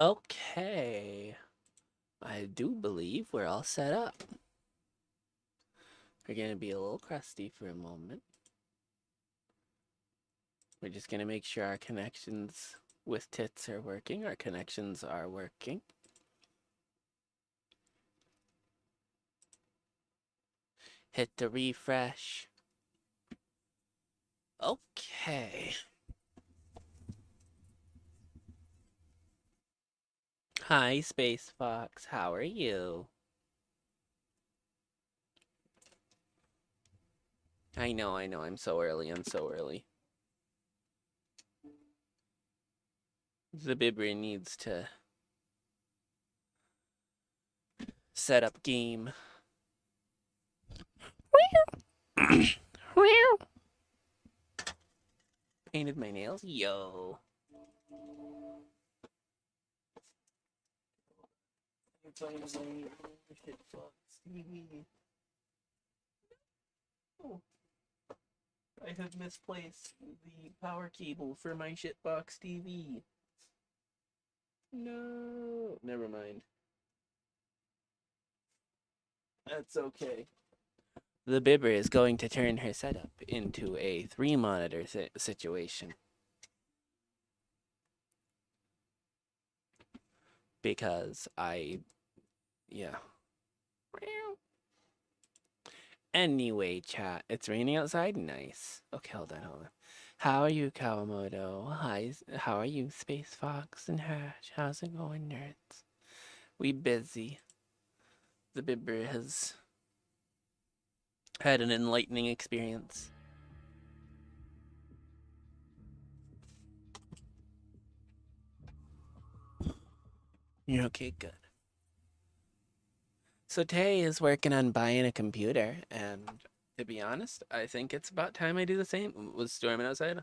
Okay, I do believe we're all set up. We're gonna be a little crusty for a moment. We're just gonna make sure our connections with tits are working. Our connections are working. Hit the refresh. Okay. Hi, Space Fox. How are you? I know. I'm so early. The Bibber needs to set up game. Painted my nails? Yo. Oh, I have misplaced the power cable for my shitbox TV. No. Never mind. That's okay. The Bibber is going to turn her setup into a 3 monitor situation. Because yeah. Anyway, chat, it's raining outside? Nice. Okay, hold on. How are you, Kawamoto? Hi, how are you, Space Fox and Hash? How's it going, nerds? We busy. The Bibber has had an enlightening experience. You're okay, good. So Tay is working on buying a computer, and to be honest, I think it's about time I do the same. It was storming outside.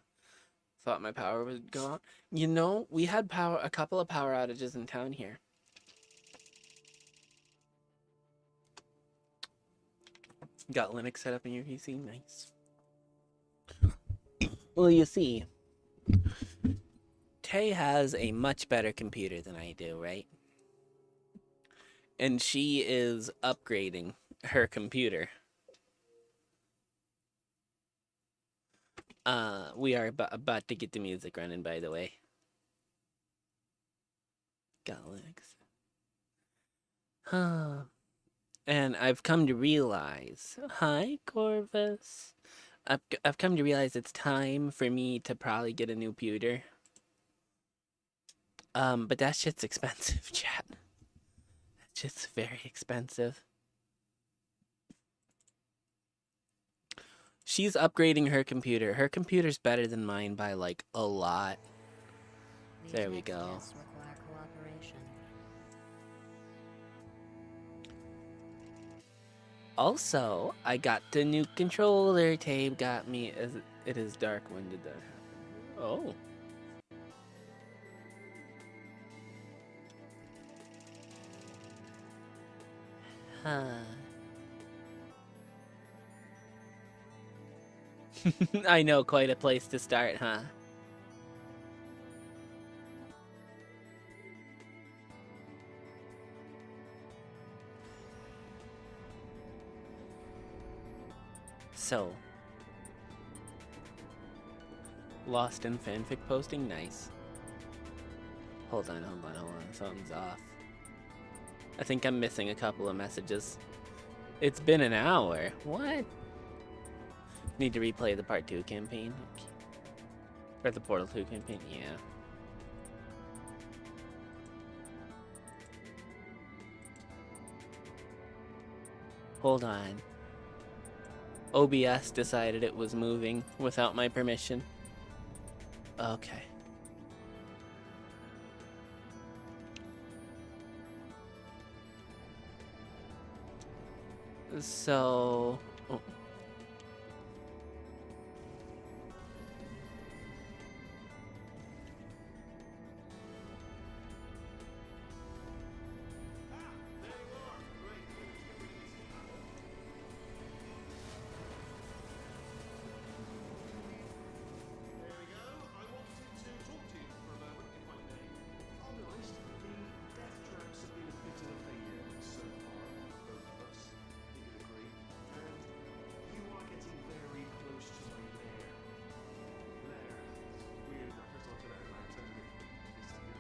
Thought my power would go out. You know, we had a couple of power outages in town here. Got Linux set up in your PC, nice. Well, you see, Tay has a much better computer than I do, right? And she is upgrading her computer. We are about to get the music running, by the way. Got Linux. Huh. And I've come to realize, hi Corvus. I've come to realize it's time for me to probably get a new pewter. But that shit's expensive, chat. That shit's very expensive. She's upgrading her computer. Her computer's better than mine by like a lot. There we go. Also, I got the new controller. Tape got me. It is dark. When did that happen? Oh. Huh. I know, quite a place to start, huh? So, lost in fanfic posting? Nice. Hold on. Something's off. I think I'm missing a couple of messages. It's been an hour. What? Need to replay the part 2 campaign? Or the Portal 2 campaign? Yeah. Hold on. OBS decided it was moving without my permission. Okay. So... Oh.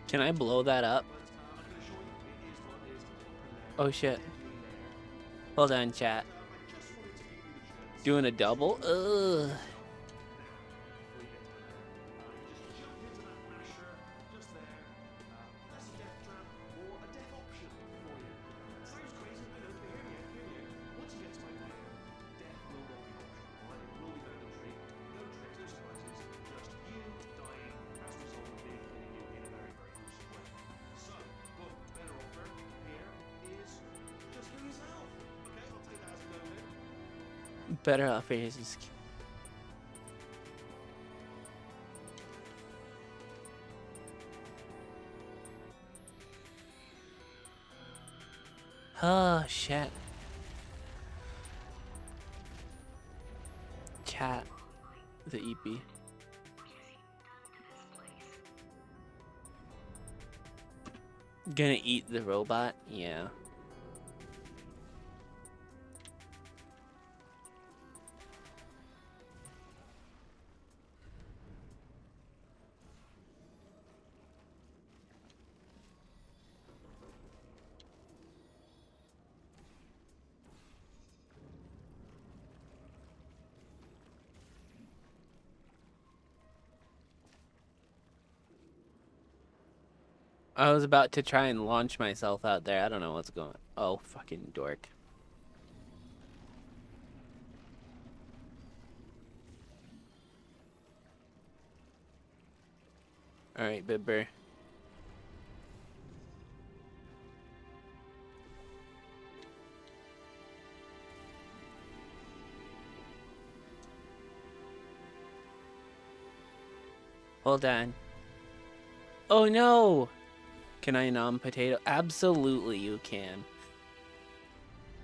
Can I blow that up? Oh shit. Hold on, chat. Doing a double? Ugh. Better off is just... Oh shit. Chat. The EP. Gonna eat the robot? Yeah. I was about to try and launch myself out there. I don't know what's going on. Oh, fucking dork. Alright, Bibber. Hold on. Oh no! Can I nom potato? Absolutely you can.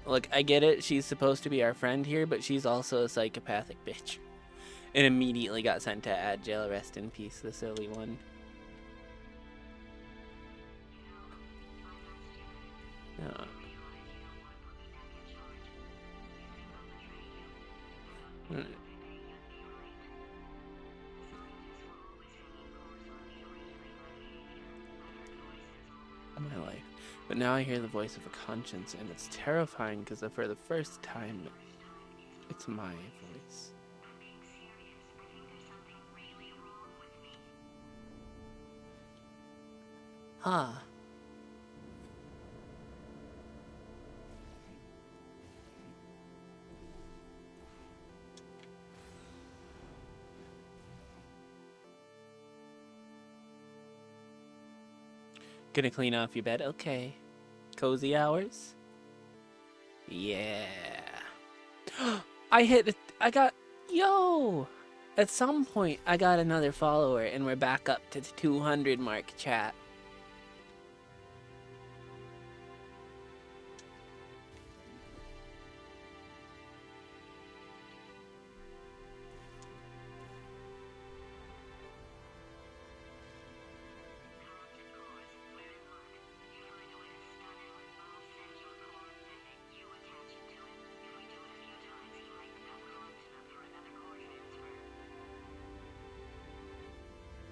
Look, I get it. She's supposed to be our friend here, but she's also a psychopathic bitch. And immediately got sent to ad jail. Rest in peace, the silly one. Oh. My life. But now I hear the voice of a conscience, and it's terrifying because for the first time, it's my voice. Huh. Gonna clean off your bed? Okay. Cozy hours? Yeah. I got, yo! At some point, I got another follower, and we're back up to the 200 mark, chat.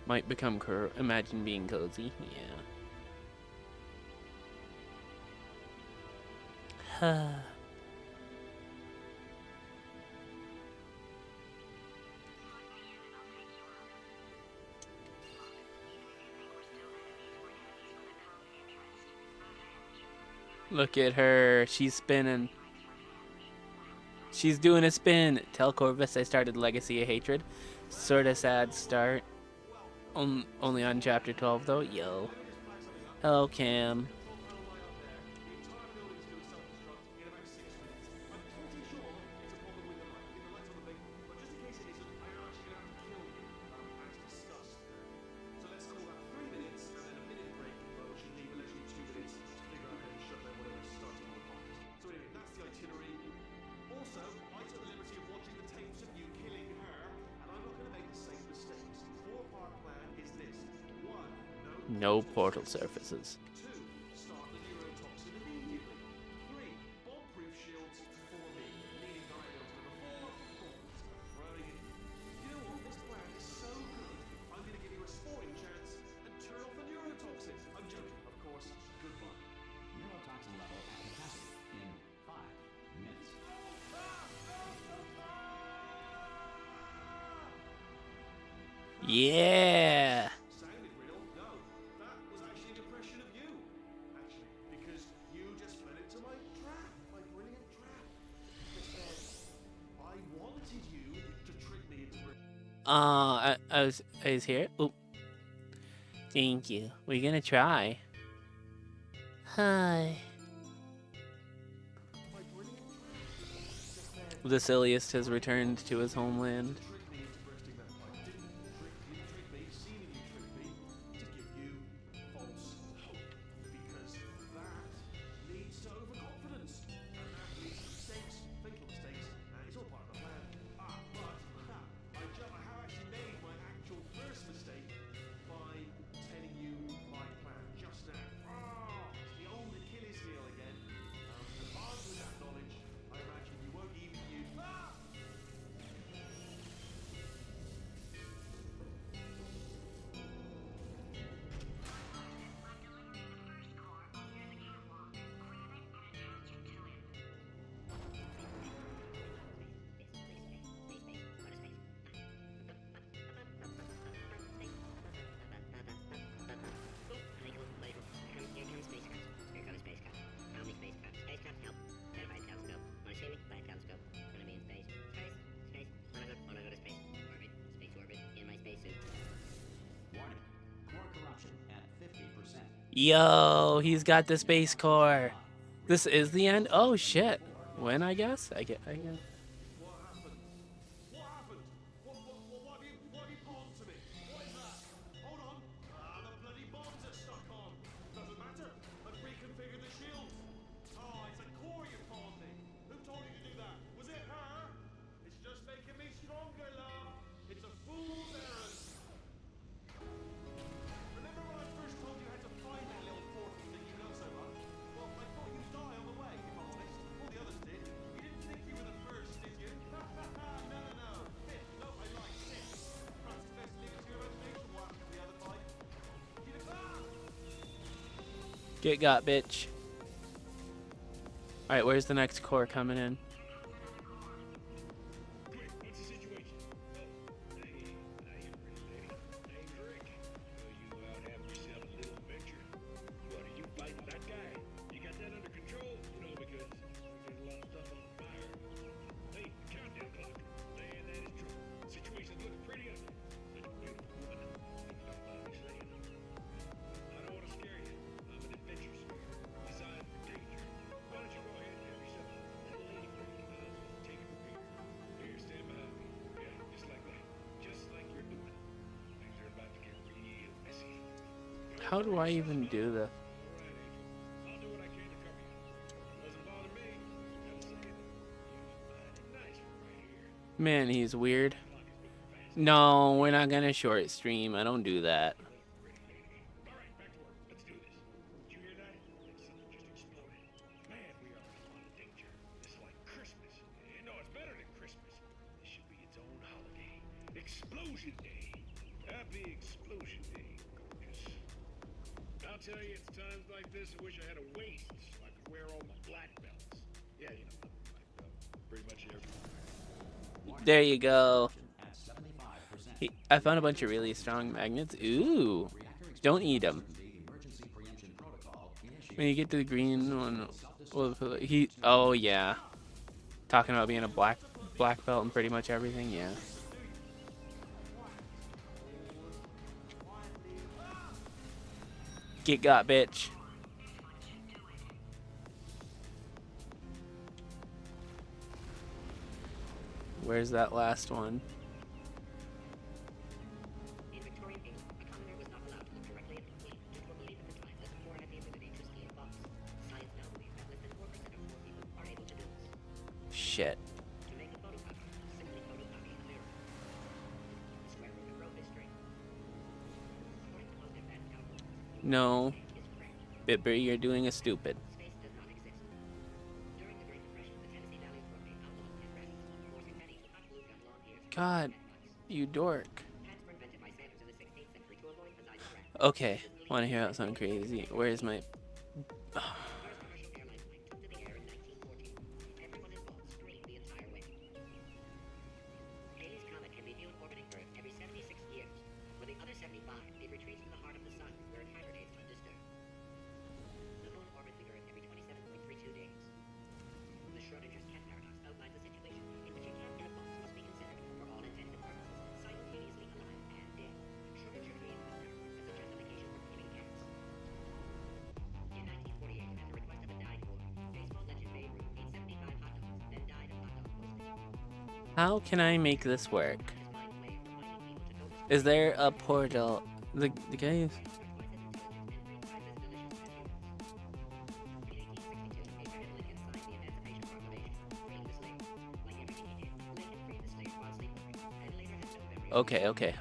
Might become imagine being cozy. Yeah. Look at her. She's spinning. She's doing a spin. Tell Corvus I started Legacy of Hatred. Sorta sad start. Only on chapter 12 though. Yo. Hello, Cam. No portal surfaces. Yeah. Sounded real? No, that was actually an impression of you. Actually, because you just fell into my trap, my brilliant trap. Just then, I wanted you to trick me into. I was here. Oop. Thank you. We're gonna try. Hi. My brilliant trap. Just then, The silliest has returned to his homeland. trick me into bursting that pipe. Didn't trick you, trick me, seemingly trick me to give you false hope. Because that leads to overconfidence. And that leads to mistakes, fatal mistakes. It's all part of the plan. I have actually made my actual first mistake by telling you my plan just now. It's the old Achilles heel again. And armed with that knowledge, I imagine you won't even use. Yo, he's got the space core. This is the end? Oh shit. When, I guess? I guess. What happened? What happened? What have you pawned to me? What is that? Hold on. The bloody bombs are stuck on. Doesn't matter. I've reconfigured the shield. It's a core you pawned me. Who told you to do that? Was it her? It's just making me stronger, love. It's a fool's errand. Remember when I first told you how to find that little portal that you love so much? Well, I thought you'd die on the way, if I'm honest. All the others did. You didn't think you were the first, did you? No. Fifth. No, I lied. Sixth. Perhaps it's best to leave it to your imagination what happened to the other five. Get got, bitch. Alright, where's the next core coming in? Quick, what's the situation? Oh, hey, how you pretty lady? Name's Rick. You out having yourself a little adventure? What, are you fighting that guy? You got that under control? You know, because there's a lot of stuff on fire. Hey, countdown clock. Man, that is true. Situation's looking pretty ugly. Such a beautiful woman. You don't mind me saying. I don't want to scare you. I'm an adventure seeker, designed for danger. Why don't you go ahead and have yourself a little lady break, and I'll take it from here. Here, stand behind me. Yeah, just like that. Just like you're doing. Things are about to get real messy. How do I even do this? All right, Angel. I'll do what I can to cover you. Doesn't bother me. Gotta say that you're mighty nice for right here. Man, he's weird. Clock is moving fast. No, we're not gonna short stream. I don't do that. Pretty lady. All right, back to work. Let's do this. Did you hear that? Something just exploded. Man, we are in a lot of danger. It's like Christmas. No, it's better than Christmas. This should be its own holiday. Explosion Day. Happy Explosion Day. 'Cause I'll tell you, it's times like this I wish I had a waist so I could wear all my black belts. Yeah, you know, pretty much everywhere. There you go. I found a bunch of really strong magnets. Ooh. Don't eat them. When you get to the green one, well, he. Oh yeah. Talking about being a black belt and pretty much everything. Yeah. Get got, bitch. Where's that last one? In Victorian England, a commoner was not allowed to look directly at the Queen due to a belief at the time that the poor had the ability to see in box. Science now believes that less than 4% of poor people are able to do this. Shit. To make a photocopy, simply photocopy a mirror. The square root of row history. According to positive and calculus, No. is correct. Bitbury, you're doing a stupid. Space does not exist. During the Great Depression, the Tennessee Valley Authority outlawed pet rabbits, forcing many to cut glue gun long ears. God, you dork. Pets were invented by sailors in the 16th century to avoid the diet of rats. Okay, want to hear out something crazy? Where's my... The first commercial airline plane took to the air in 1914. Everyone involved screamed the entire way. Halley's Comet can be viewed orbiting Earth every 76 years. How can I make this work? Is there a portal? The guy is... Okay, okay.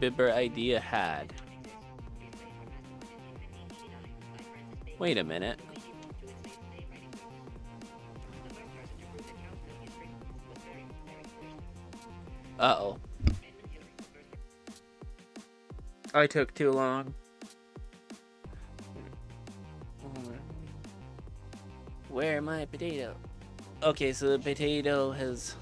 Bibber idea had. Wait a minute. Uh-oh. I took too long. Where my potato? Okay, so the potato has...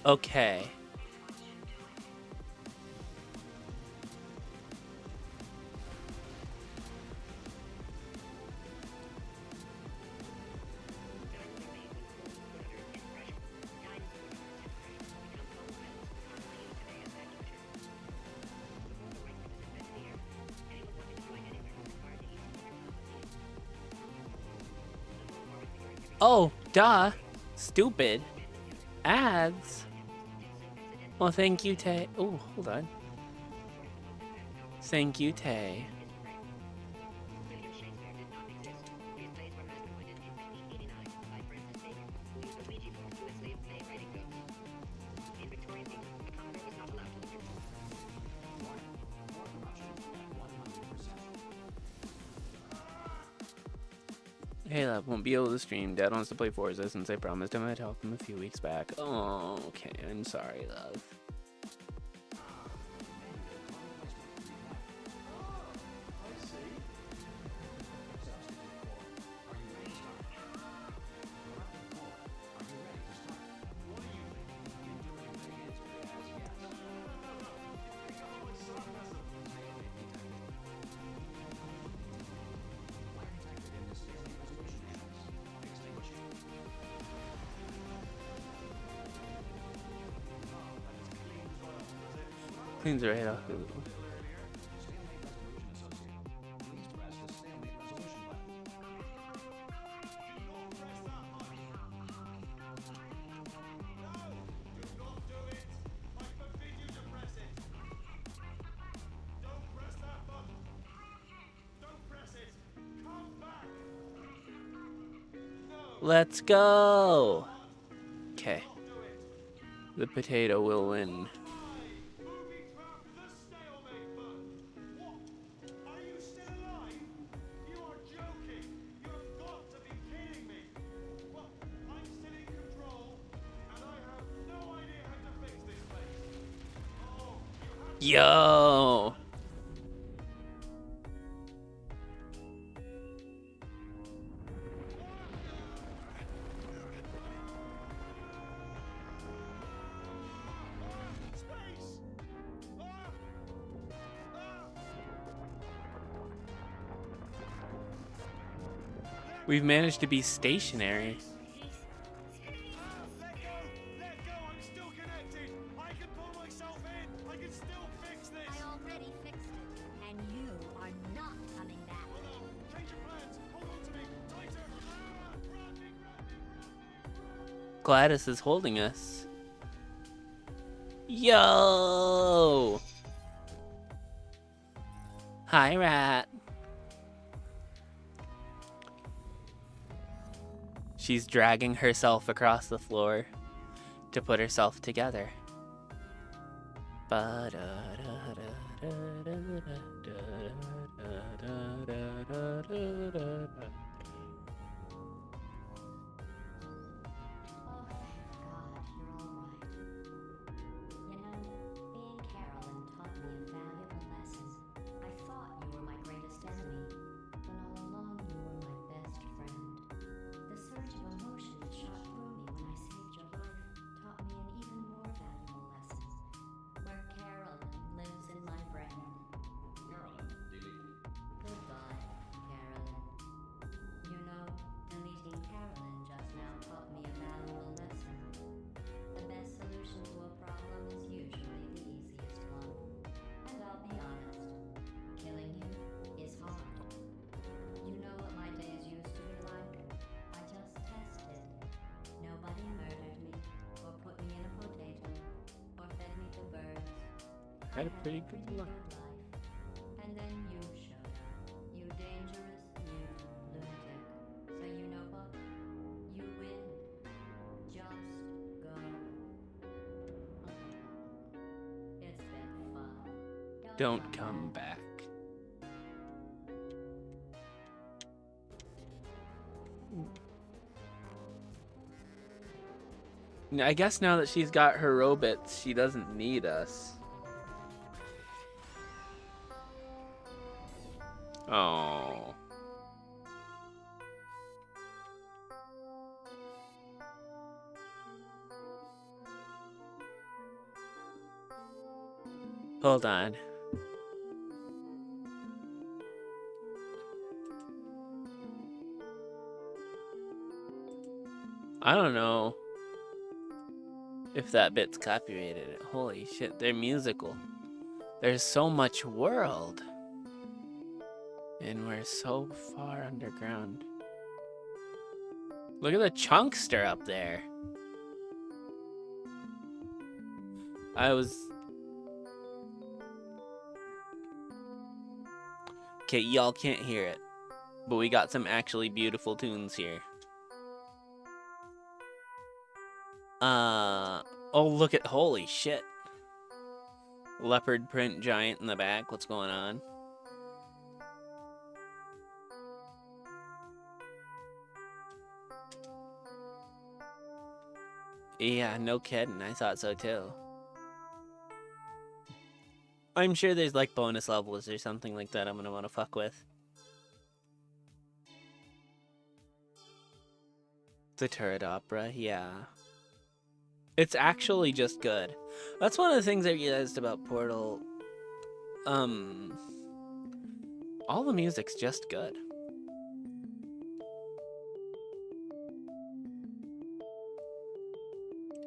Okay. Oh, duh. Stupid. Ads. Well, thank you, Tay. Oh, hold on. Thank you, Tay. Hey, love, won't be able to stream. Dad wants to play Forza since I promised him I'd help him a few weeks back. Oh, okay. I'm sorry, love. Cleans right off the... Let's go! Okay. The potato will win. Yo! We've managed to be stationary. Let go, I'm still connected. I can pull myself in. I can still fix this. I already fixed it, and you are not coming back. Oh no, change your plans. Hold on to me. Tighter. Gladys is holding us. Yo! Hi, Rat. She's dragging herself across the floor to put herself together. Being Carolyn taught me a valuable lesson. I thought you were Had a pretty good Good life. life. And then you showed up. You dangerous, you lunatic. So you know what? You win. Just go. It's been fun. Don't come back. I guess now that she's got her robots, she doesn't need us. Oh. Hold on. I don't know if that bit's copyrighted. Holy shit, they're musical. There's so much world. And we're so far underground. Look at the chunkster up there. Okay, y'all can't hear it. But we got some actually beautiful tunes here. Oh, look at, holy shit. Leopard print giant in the back. What's going on? Yeah, no kidding. I thought so too. I'm sure there's like bonus levels or something like that I'm gonna want to fuck with. The turret opera, yeah. It's actually just good. That's one of the things I realized about Portal. All the music's just good.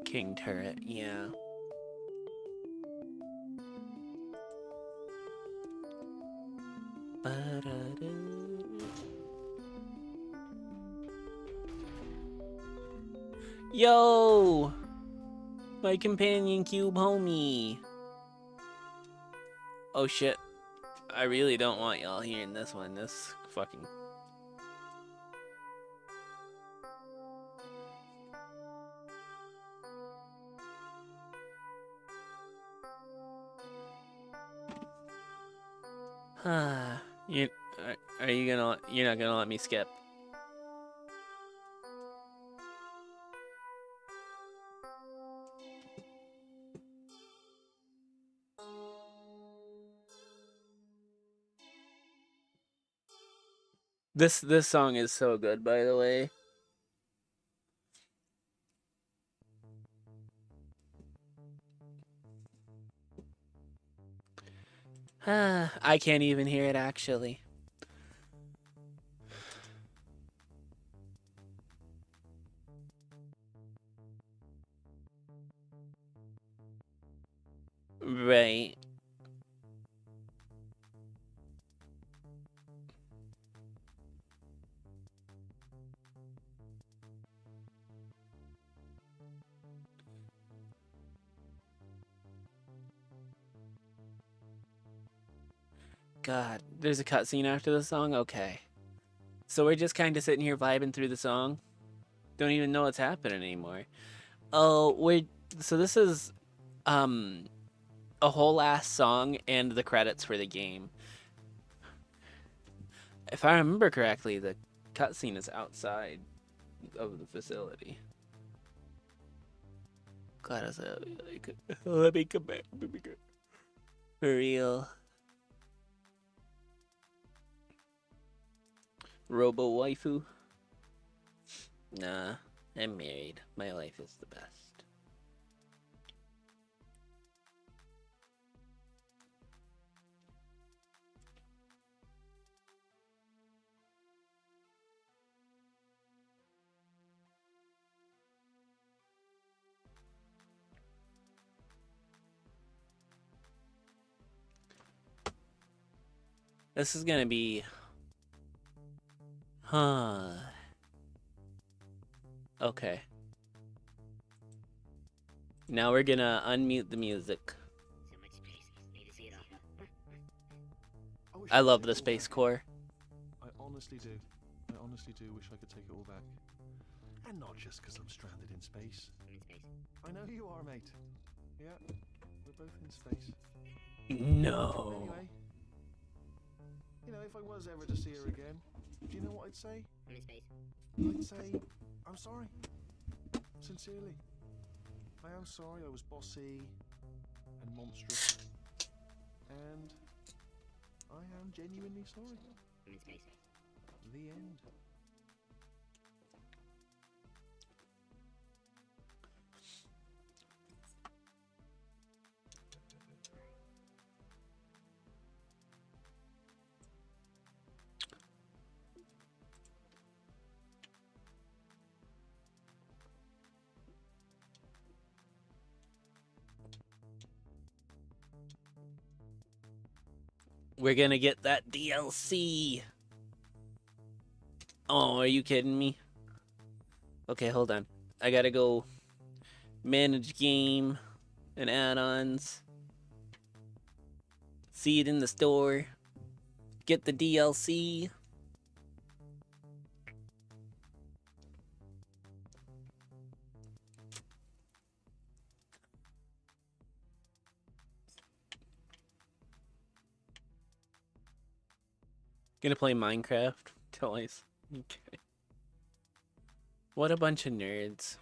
King turret, yeah. Yo! My companion cube homie. Oh shit. I really don't want y'all hearing this one. This fucking... you, you're not gonna let me skip? This song is so good, by the way. I can't even hear it actually. Right. God, there's a cutscene after the song? Okay. So we're just kind of sitting here vibing through the song. Don't even know what's happening anymore. Oh, so this is a whole ass song and the credits for the game. If I remember correctly, the cutscene is outside of the facility. God, I was like, let me come back. For real. Robo waifu? Nah, I'm married. My life is the best. This is gonna be... Huh. Okay. Now we're gonna unmute the music. So much space is needed I love the Space Corps. I honestly do. I honestly do wish I could take it all back. And not just because I'm stranded in space. I'm in space. I know you are, mate. Yeah, we're both in space. No. Anyway, you know, if I was ever to see her again, do you know what I'd say? I'm in space. I'd say, I'm sorry. Sincerely. I am sorry I was bossy and monstrous. And I am genuinely sorry. I'm in space. The end. We're gonna get that DLC. Oh, are you kidding me? Okay, hold on. I gotta go manage game and add-ons. See it in the store. Get the DLC. Gonna play Minecraft twice. Okay. What a bunch of nerds.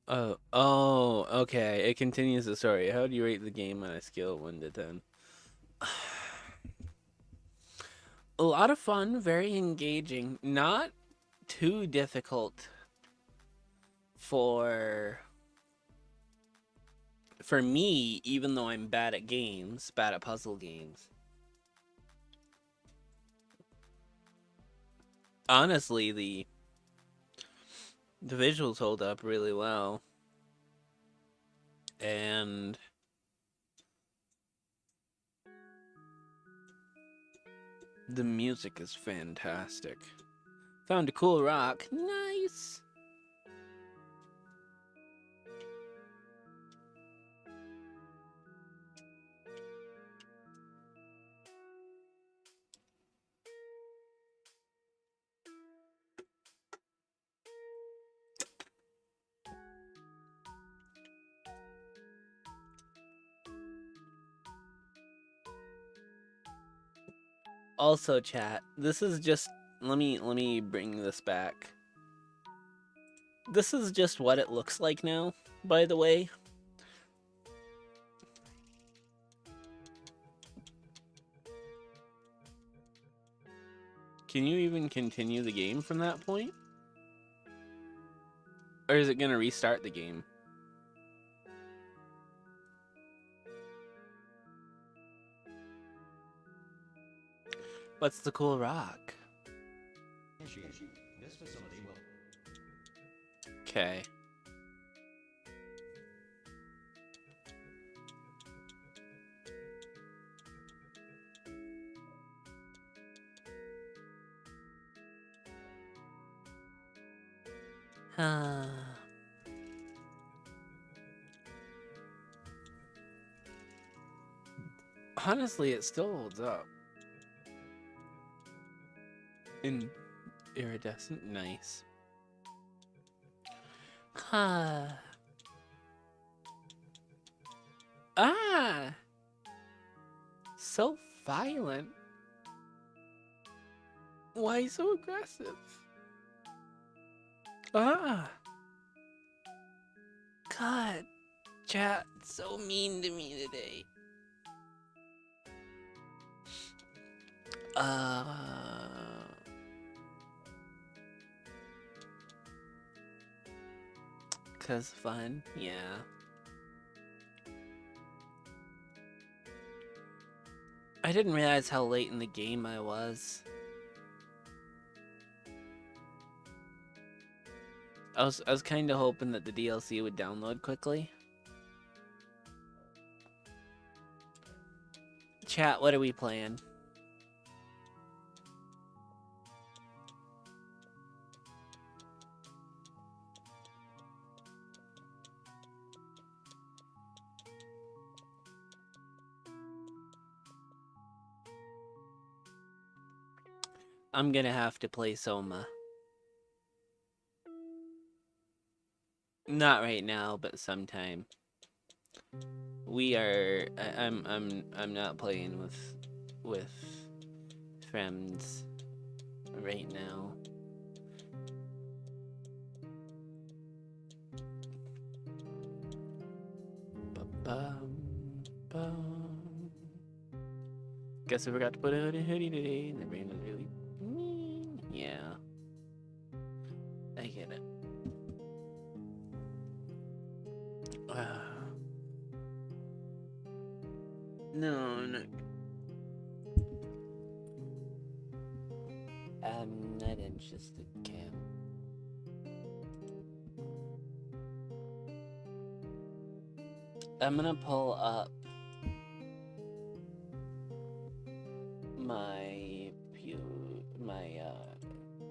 Oh, okay. It continues the story. How do you rate the game on a scale of 1 to 10? A lot of fun, very engaging, not too difficult for me, even though I'm bad at games, bad at puzzle games. Honestly, the visuals hold up really well. And the music is fantastic. Found a cool rock. Nice. Also, chat, this is just let me bring this back. This is just what it looks like now, by the way. Can you even continue the game from that point? Or is it gonna restart the game? What's the cool rock? This facility will. Okay. Honestly, it still holds up. Iridescent, nice. Ah. So violent. Why so aggressive? God, chat, so mean to me today. Cause fun, yeah. I didn't realize how late in the game I was. I was kind of hoping that the DLC would download quickly. Chat, what are we playing? I'm gonna have to play Soma. Not right now, but sometime. We are. I'm not playing with friends right now. Ba-bum-bum. Guess I forgot to put out a hoodie today, and the rain was really mean. Yeah, I get it. No, I'm not. I'm not interested, Cam. I'm gonna pull up my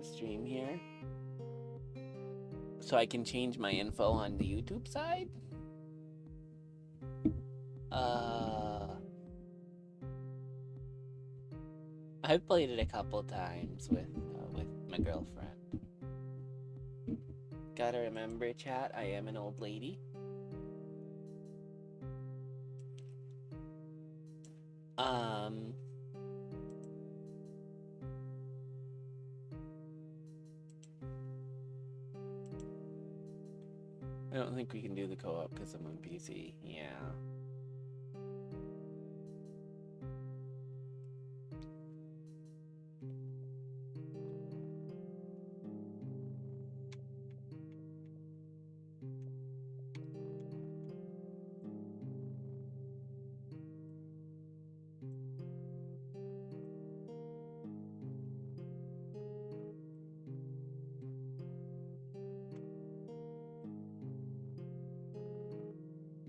stream here so I can change my info on the YouTube side. I've played it a couple times with my girlfriend. Gotta remember, chat, I am an old lady. I don't think we can do the co-op because I'm on PC. Yeah.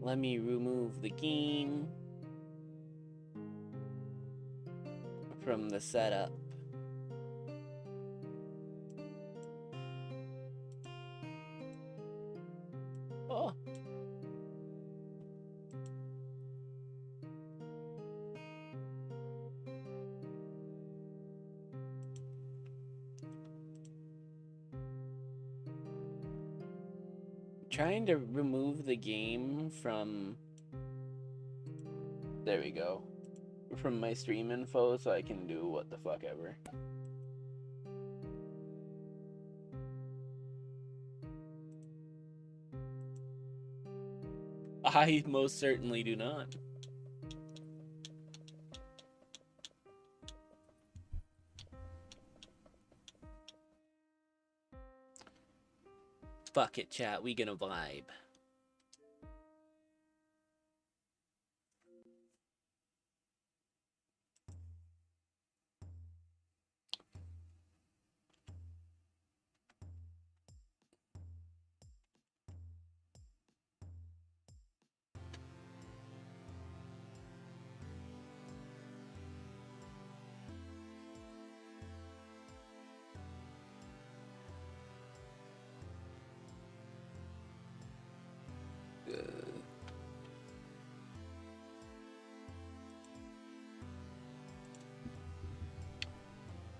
Let me remove the game from the setup. Oh. Trying to remove the game from, there we go, from my stream info so I can do what the fuck ever. I most certainly do not. Fuck it, chat, we gonna vibe.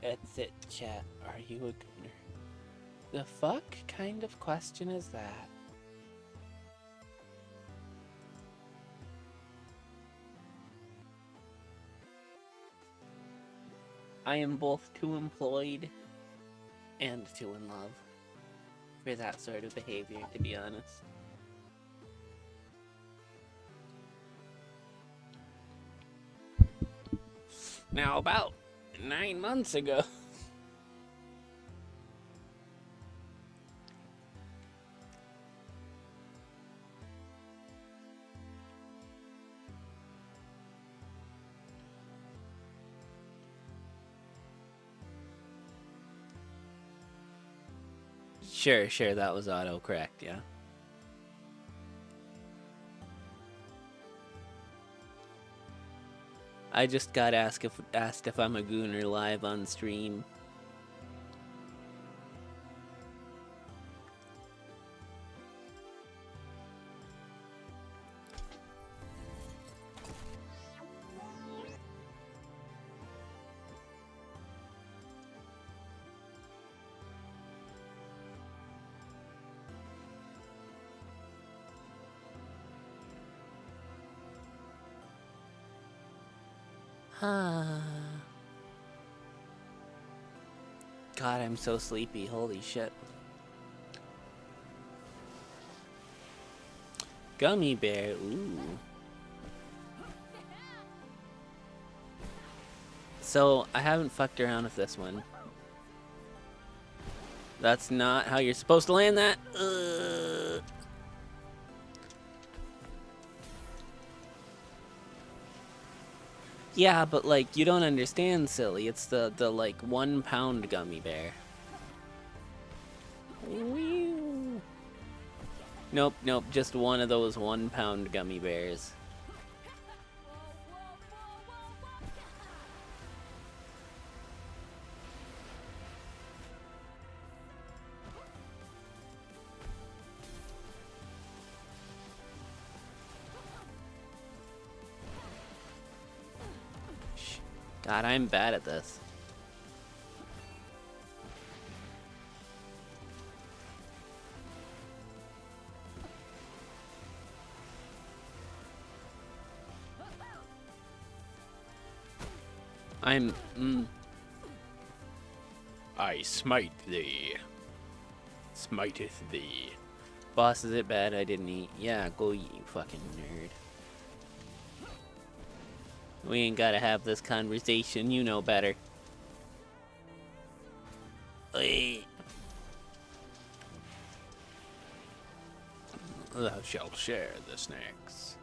That's it, chat. Are you a gooner? The fuck kind of question is that? I am both too employed and too in love for that sort of behavior, to be honest. Now, about 9 months ago, Sure, that was auto-correct, yeah. I just got asked if I'm a gooner live on stream. God, I'm so sleepy. Holy shit. Gummy bear. Ooh. So, I haven't fucked around with this one. That's not how you're supposed to land that. Yeah, but like, you don't understand, silly. It's the like 1 pound gummy bear. Nope, nope, just one of those 1 pound gummy bears. God, I'm bad at this. I smite thee. Smiteth thee. Boss, is it bad I didn't eat? Yeah, go eat, you fucking nerd. We ain't gotta have this conversation, you know better. Oi. Thou shalt share the snacks.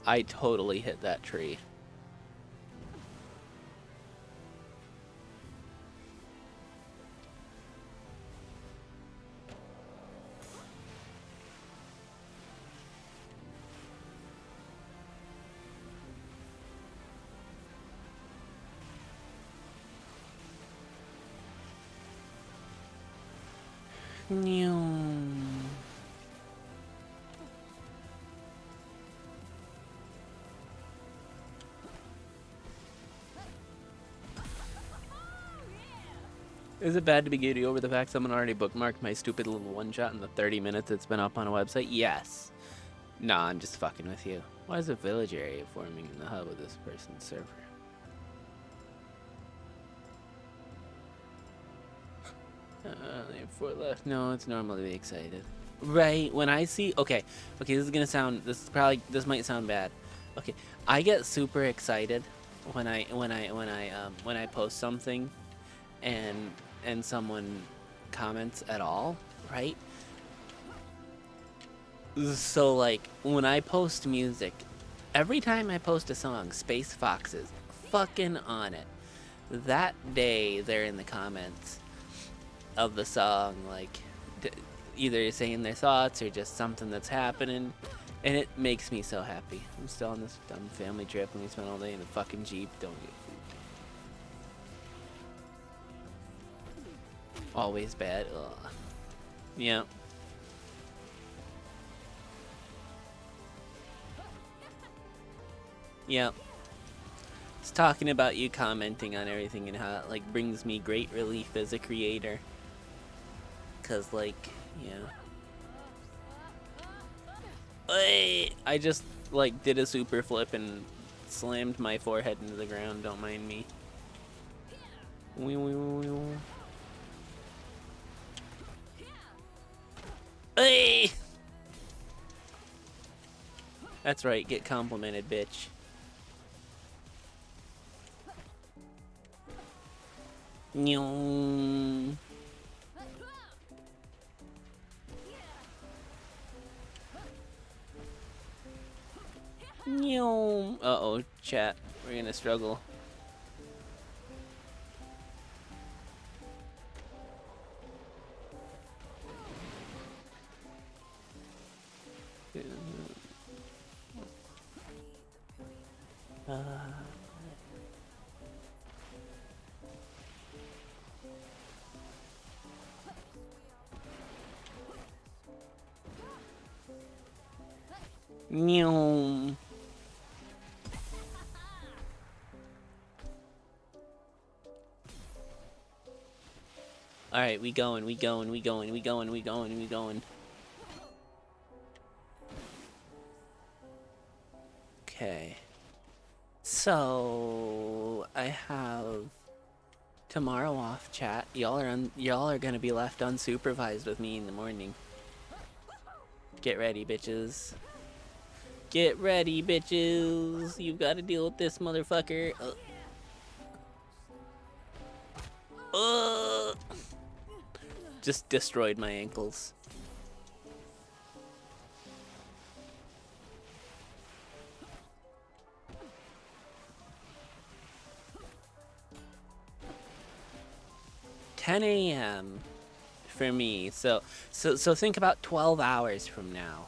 I totally hit that tree. Is it bad to be giddy over the fact someone already bookmarked my stupid little one-shot in the 30 minutes it's been up on a website? Yes. Nah, I'm just fucking with you. Why is a village area forming in the hub of this person's server? They have 4 left. No, it's normal to be excited. Right, when I see... Okay, this is gonna sound... This might sound bad. Okay, I get super excited when I post something and someone comments at all, right? So like when I post music, every time I post a song, Space Fox is fucking on it. That day they're in the comments of the song, like either saying their thoughts or just something that's happening, and it makes me so happy. I'm still on this dumb family trip and we spent all day in a fucking Jeep. Don't get food. Always bad. Ugh. Yeah. Yep. It's talking about you commenting on everything and how it like brings me great relief as a creator. Cause like, yeah. I just like did a super flip and slammed my forehead into the ground, don't mind me. Hey! That's right, get complimented, bitch. Nyong. Nyong. Uh-oh, chat. We're gonna struggle. Nyong. Alright, we going. Okay. So I have tomorrow off, chat. Y'all are gonna be left unsupervised with me in the morning. Get ready, bitches. Get ready, bitches. You've got to deal with this motherfucker. Just destroyed my ankles. $10 a.m. for me. So think about 12 hours from now.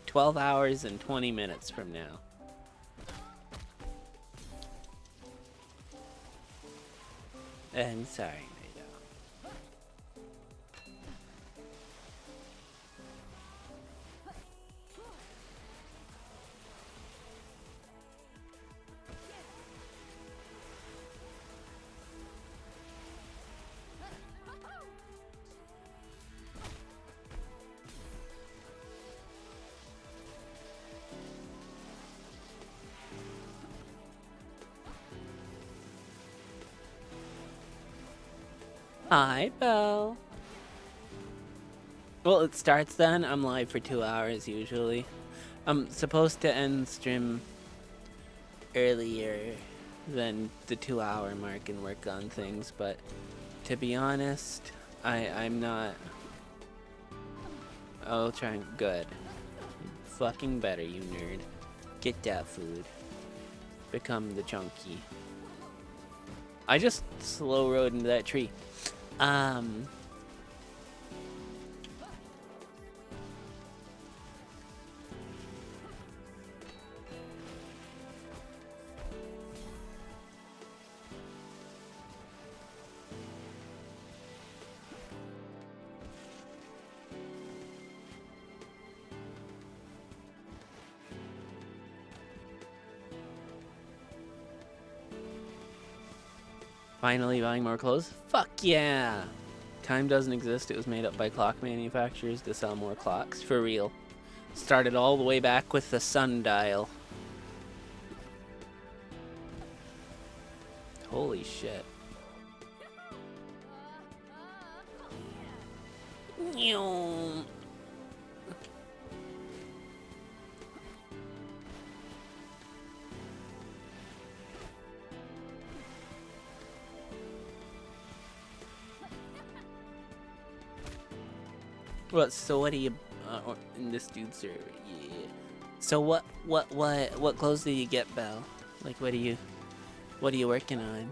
12 hours and 20 minutes from now. I'm sorry, Nato. Hi, Belle. Well, it starts then. I'm live for 2 hours usually. I'm supposed to end stream earlier than the 2-hour mark and work on things, but to be honest, I'm not. I'll try. Good. Fucking better, you nerd. Get that food. Become the chunky. I just slow rode into that tree. Finally buying more clothes? Fuck yeah! Time doesn't exist. It was made up by clock manufacturers to sell more clocks. For real. Started all the way back with the sundial. Holy shit. Nyoo. So what do you in this dude's server? Yeah. So what clothes did you get, Belle? Like what are you working on?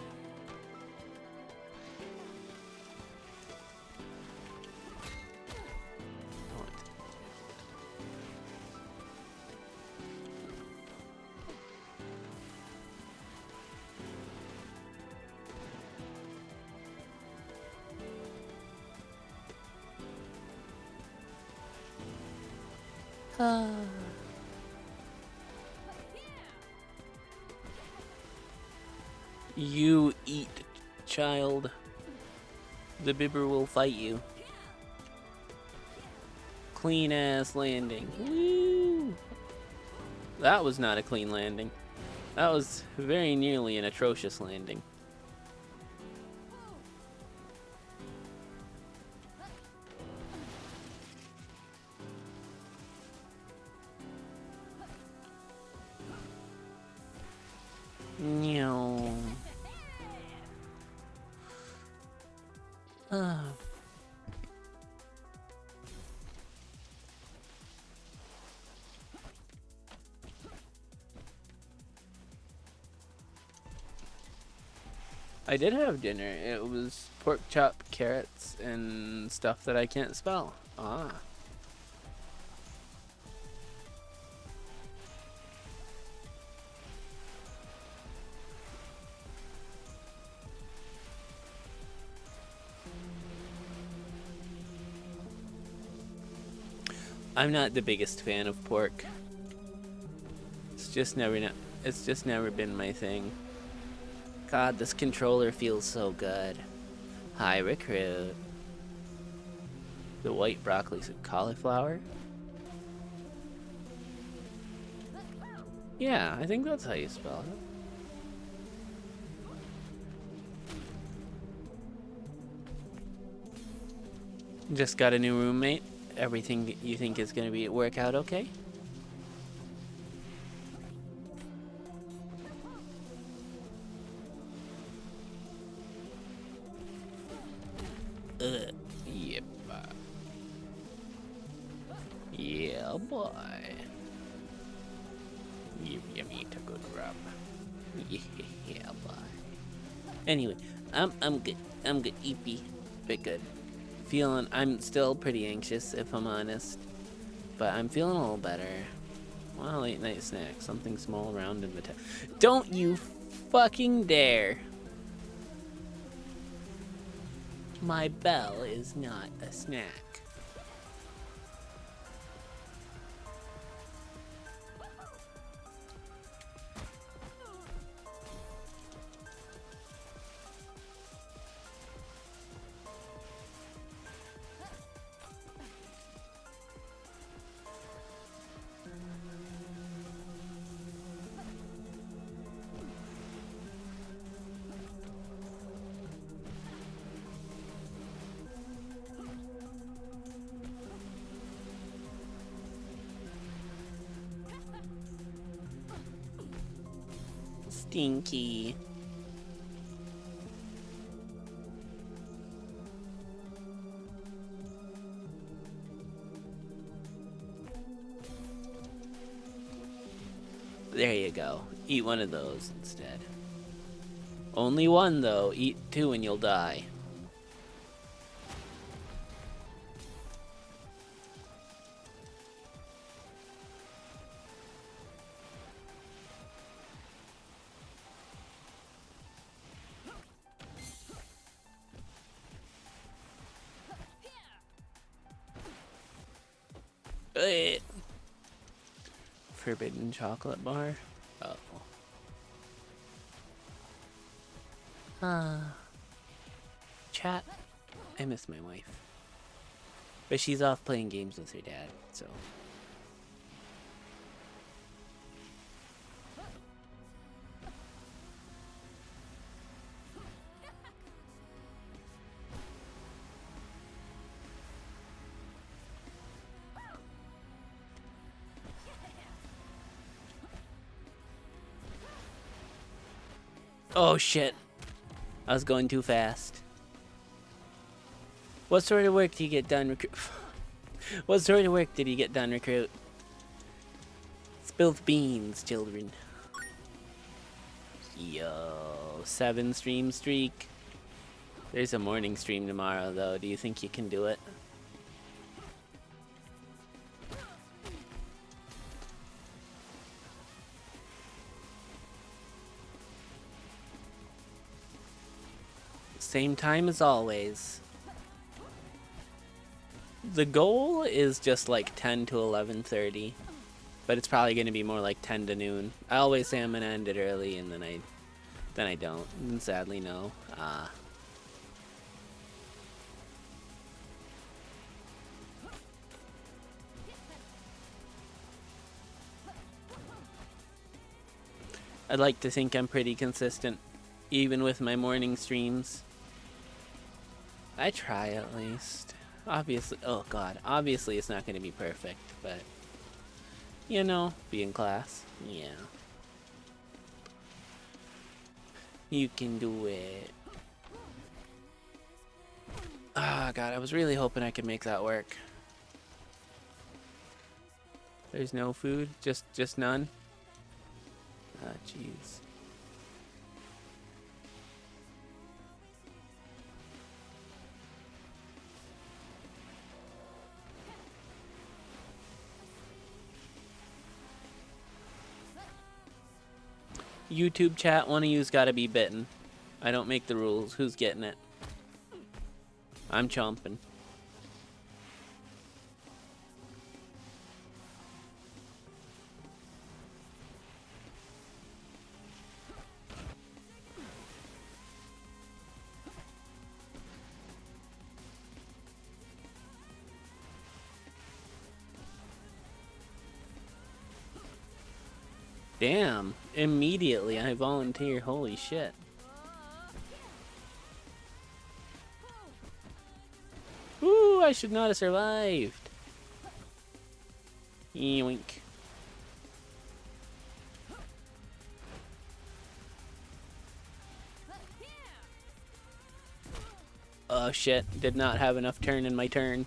You eat, child. The bibber will fight you. Clean ass landing. Woo! That was not a clean landing. That was very nearly an atrocious landing. No. I did have dinner. It was pork chop, carrots, and stuff that I can't spell. Ah. I'm not the biggest fan of pork. It's just never been my thing. God, this controller feels so good. Hi, Recruit. The white broccoli's a cauliflower? Yeah, I think that's how you spell it. Just got a new roommate. Everything you think is gonna work out okay? Yep. Yeah, boy. You need a good rub. Yeah, boy. Anyway, I'm good. I'm good. Eepy, but good. I'm still pretty anxious, if I'm honest, but I'm feeling a little better. Well, late night snack, something small, round, and metallic. Don't you fucking dare! My bell is not a snack. Stinky. There you go. Eat one of those instead. Only one though. Eat two and you'll die. Forbidden chocolate bar. Oh. Chat. I miss my wife. But she's off playing games with her dad, so. Oh shit. I was going too fast. What sort of work do you get done, recruit? What sort of work did you get done, recruit? Spilled beans, children. Yo, 7 stream streak. There's a morning stream tomorrow, though. Do you think you can do it? Same time as always. The goal is just like 10 to 11:30, but it's probably going to be more like 10 to noon. I always say I'm going to end it early, and then I don't. And sadly, no. I'd like to think I'm pretty consistent, even with my morning streams. I try at least. Obviously, oh god, obviously it's not going to be perfect, but, you know, be in class, yeah. You can do it. Ah, god, I was really hoping I could make that work. There's no food? Just none? Ah, jeez. YouTube chat, one of you's gotta be bitten. I don't make the rules. Who's getting it? I'm chomping. damn. Immediately I volunteer. Holy shit. Ooh, I should not have survived. Yoink. Oh shit, did not have enough turn in my turn.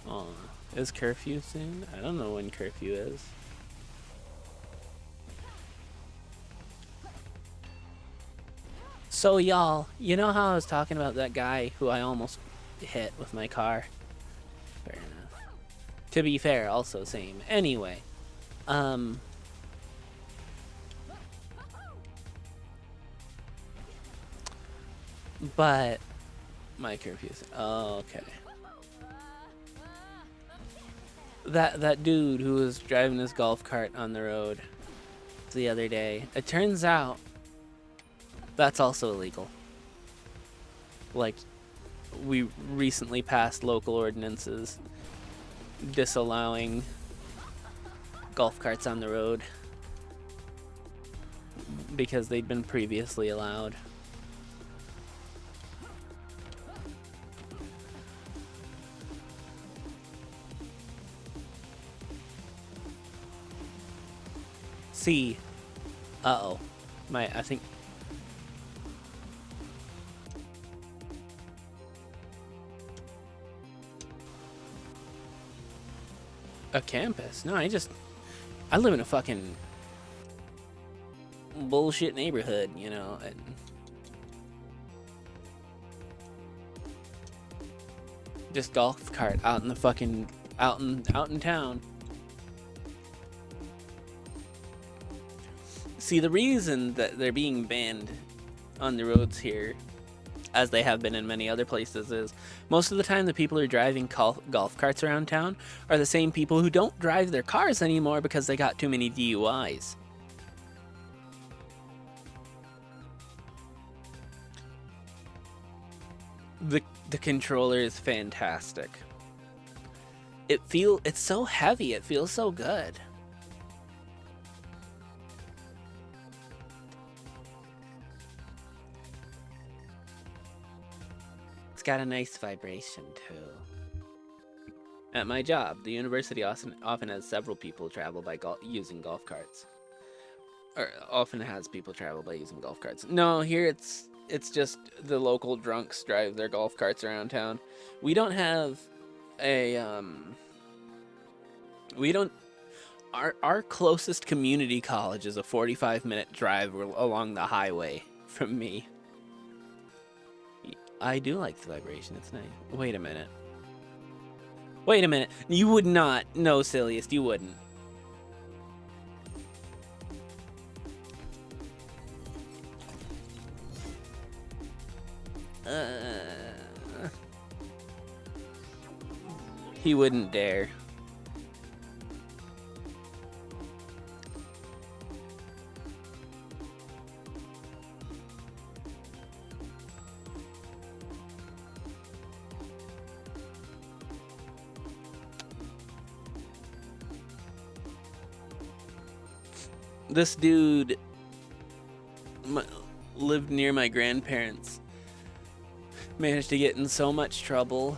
Oh, is curfew soon? I don't know when curfew is. So y'all, you know how I was talking about that guy who I almost hit with my car? Fair enough. To be fair, also same. Anyway, but my curfew's okay. That dude who was driving his golf cart on the road the other day, it turns out that's also illegal. Like, we recently passed local ordinances disallowing golf carts on the road because they'd been previously allowed. See, uh-oh, I think a campus. No, I live in a fucking bullshit neighborhood, you know. Just golf cart out in the fucking out in town. See, the reason that they're being banned on the roads here, as they have been in many other places, is most of the time the people who are driving golf carts around town are the same people who don't drive their cars anymore because they got too many DUIs. The controller is fantastic. It's so heavy, it feels so good. It's got a nice vibration too. At my job, the university often has several people travel by using golf carts. Or often has people travel by using golf carts. No, here it's just the local drunks drive their golf carts around town. We don't have a our closest community college is a 45-minute drive along the highway from me. I do like the vibration, it's nice. Wait a minute. Wait a minute. You would not. No, silliest, you wouldn't. He wouldn't dare. This dude lived near my grandparents. Managed to get in so much trouble,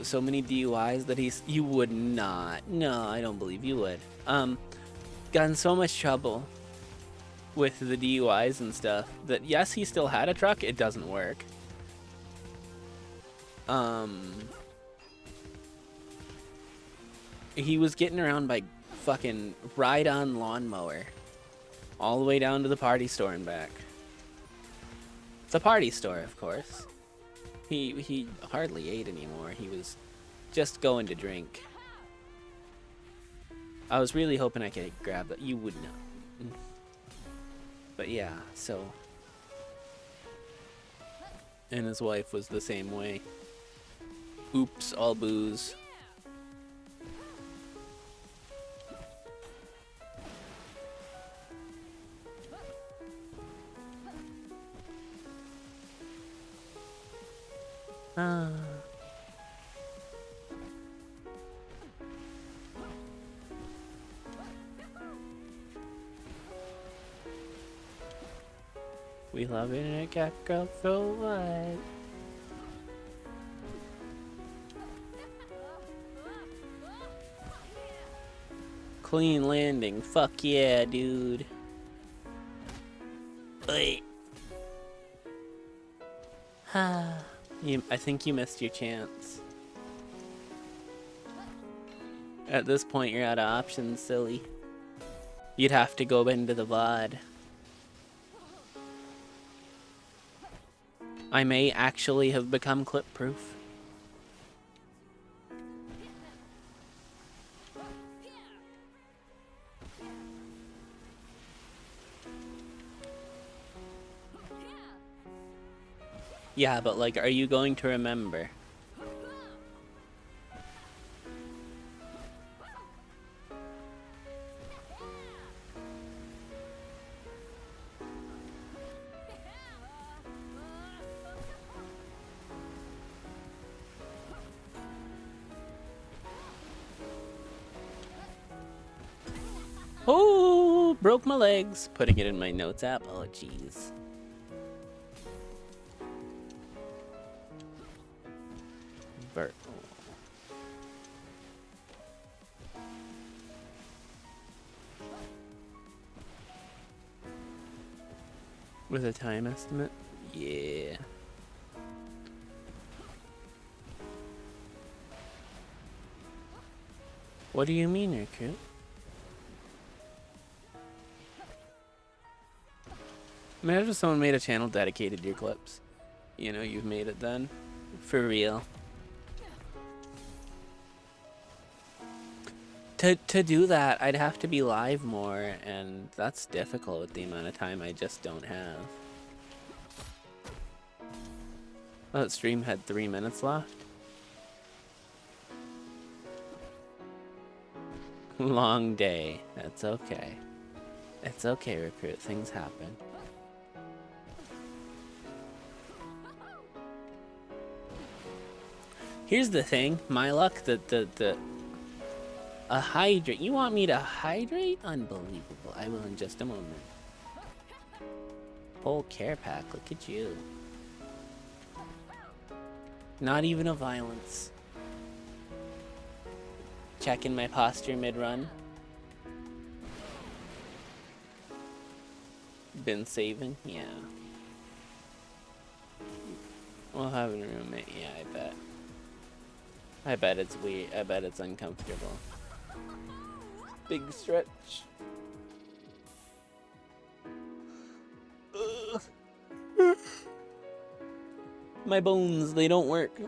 so many DUIs that you would not. No, I don't believe you would. Got in so much trouble with the DUIs and stuff that yes, he still had a truck. It doesn't work. He was getting around by fucking ride-on lawnmower. All the way down to the party store and back. It's a party store, of course. He hardly ate anymore. He was just going to drink. I was really hoping I could grab it. You would not. But yeah, so. And his wife was the same way. Oops, all booze. We love it in a Catgirl Cozy. Clean landing. Fuck yeah, dude. Wait. I think you missed your chance. At this point, you're out of options, silly. You'd have to go into the VOD. I may actually have become clip-proof. Yeah, but like, are you going to remember? Oh, broke my legs. Putting it in my notes app. Oh, jeez. Vert. With a time estimate? Yeah. What do you mean, recruit? Imagine if someone made a channel dedicated to your clips. You know, you've made it then. For real. To do that, I'd have to be live more, and that's difficult with the amount of time I just don't have. Oh, that stream had 3 minutes left. Long day. That's okay. It's okay, recruit. Things happen. Here's the thing. My luck, a hydrate. You want me to hydrate? Unbelievable. I will in just a moment. Full care pack. Look at you. Not even a violence. Checking my posture mid-run. Been saving? Yeah. Well, having a roommate, yeah, I bet. I bet it's weird. I bet it's uncomfortable. Big stretch. Ugh. My bones, they don't work.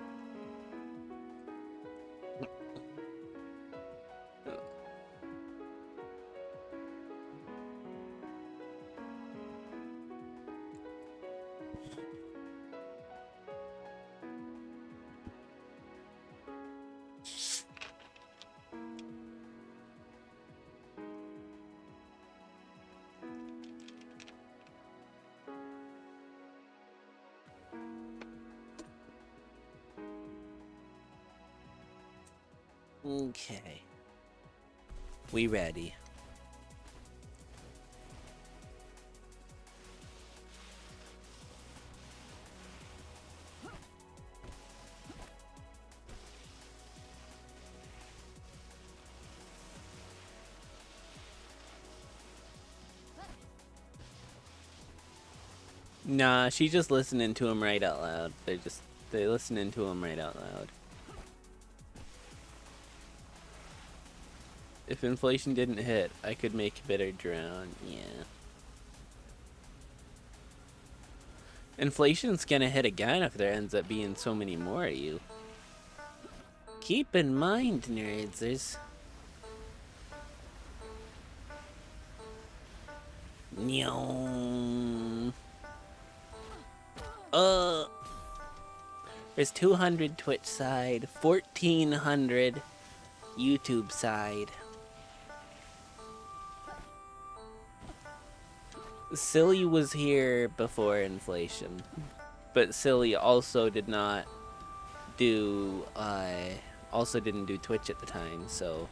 Okay. We ready. Nah, she's just listening to him right out loud. They're listening to him right out loud. If inflation didn't hit, I could make Bitter drown. Yeah. Inflation's gonna hit again if there ends up being so many more of you. Keep in mind, nerds, there's... There's 200 Twitch side, 1,400 YouTube side. Silly was here before inflation, but Silly also did not do, also didn't do Twitch at the time, so...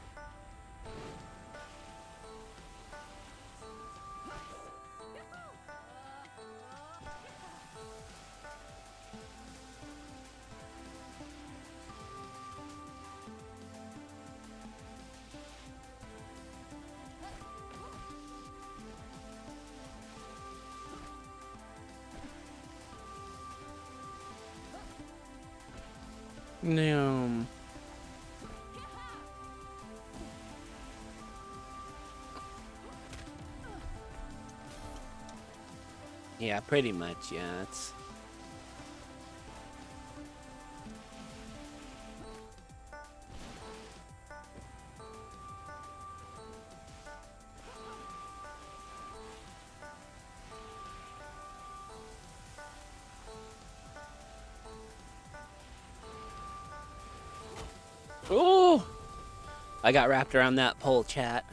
No. Yeah, pretty much, yeah, it's... Oh! I got wrapped around that pole, chat.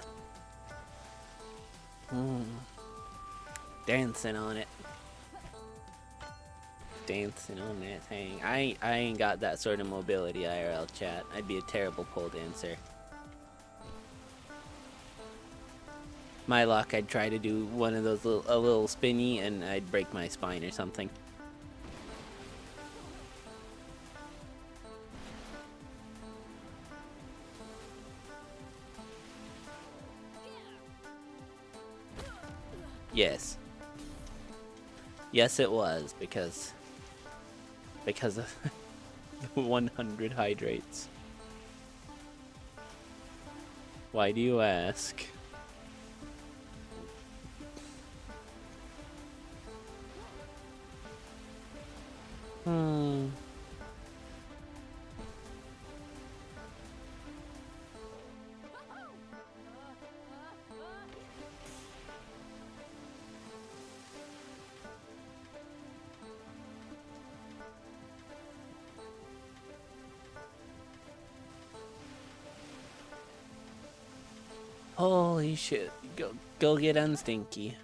Dancing on it. Dancing on that thing. I ain't got that sort of mobility, IRL, chat. I'd be a terrible pole dancer. My luck, I'd try to do one of those a little spinny and I'd break my spine or something. Yes. Yes, it was, because of 100 hydrates. Why do you ask? Holy shit. Go get unstinky.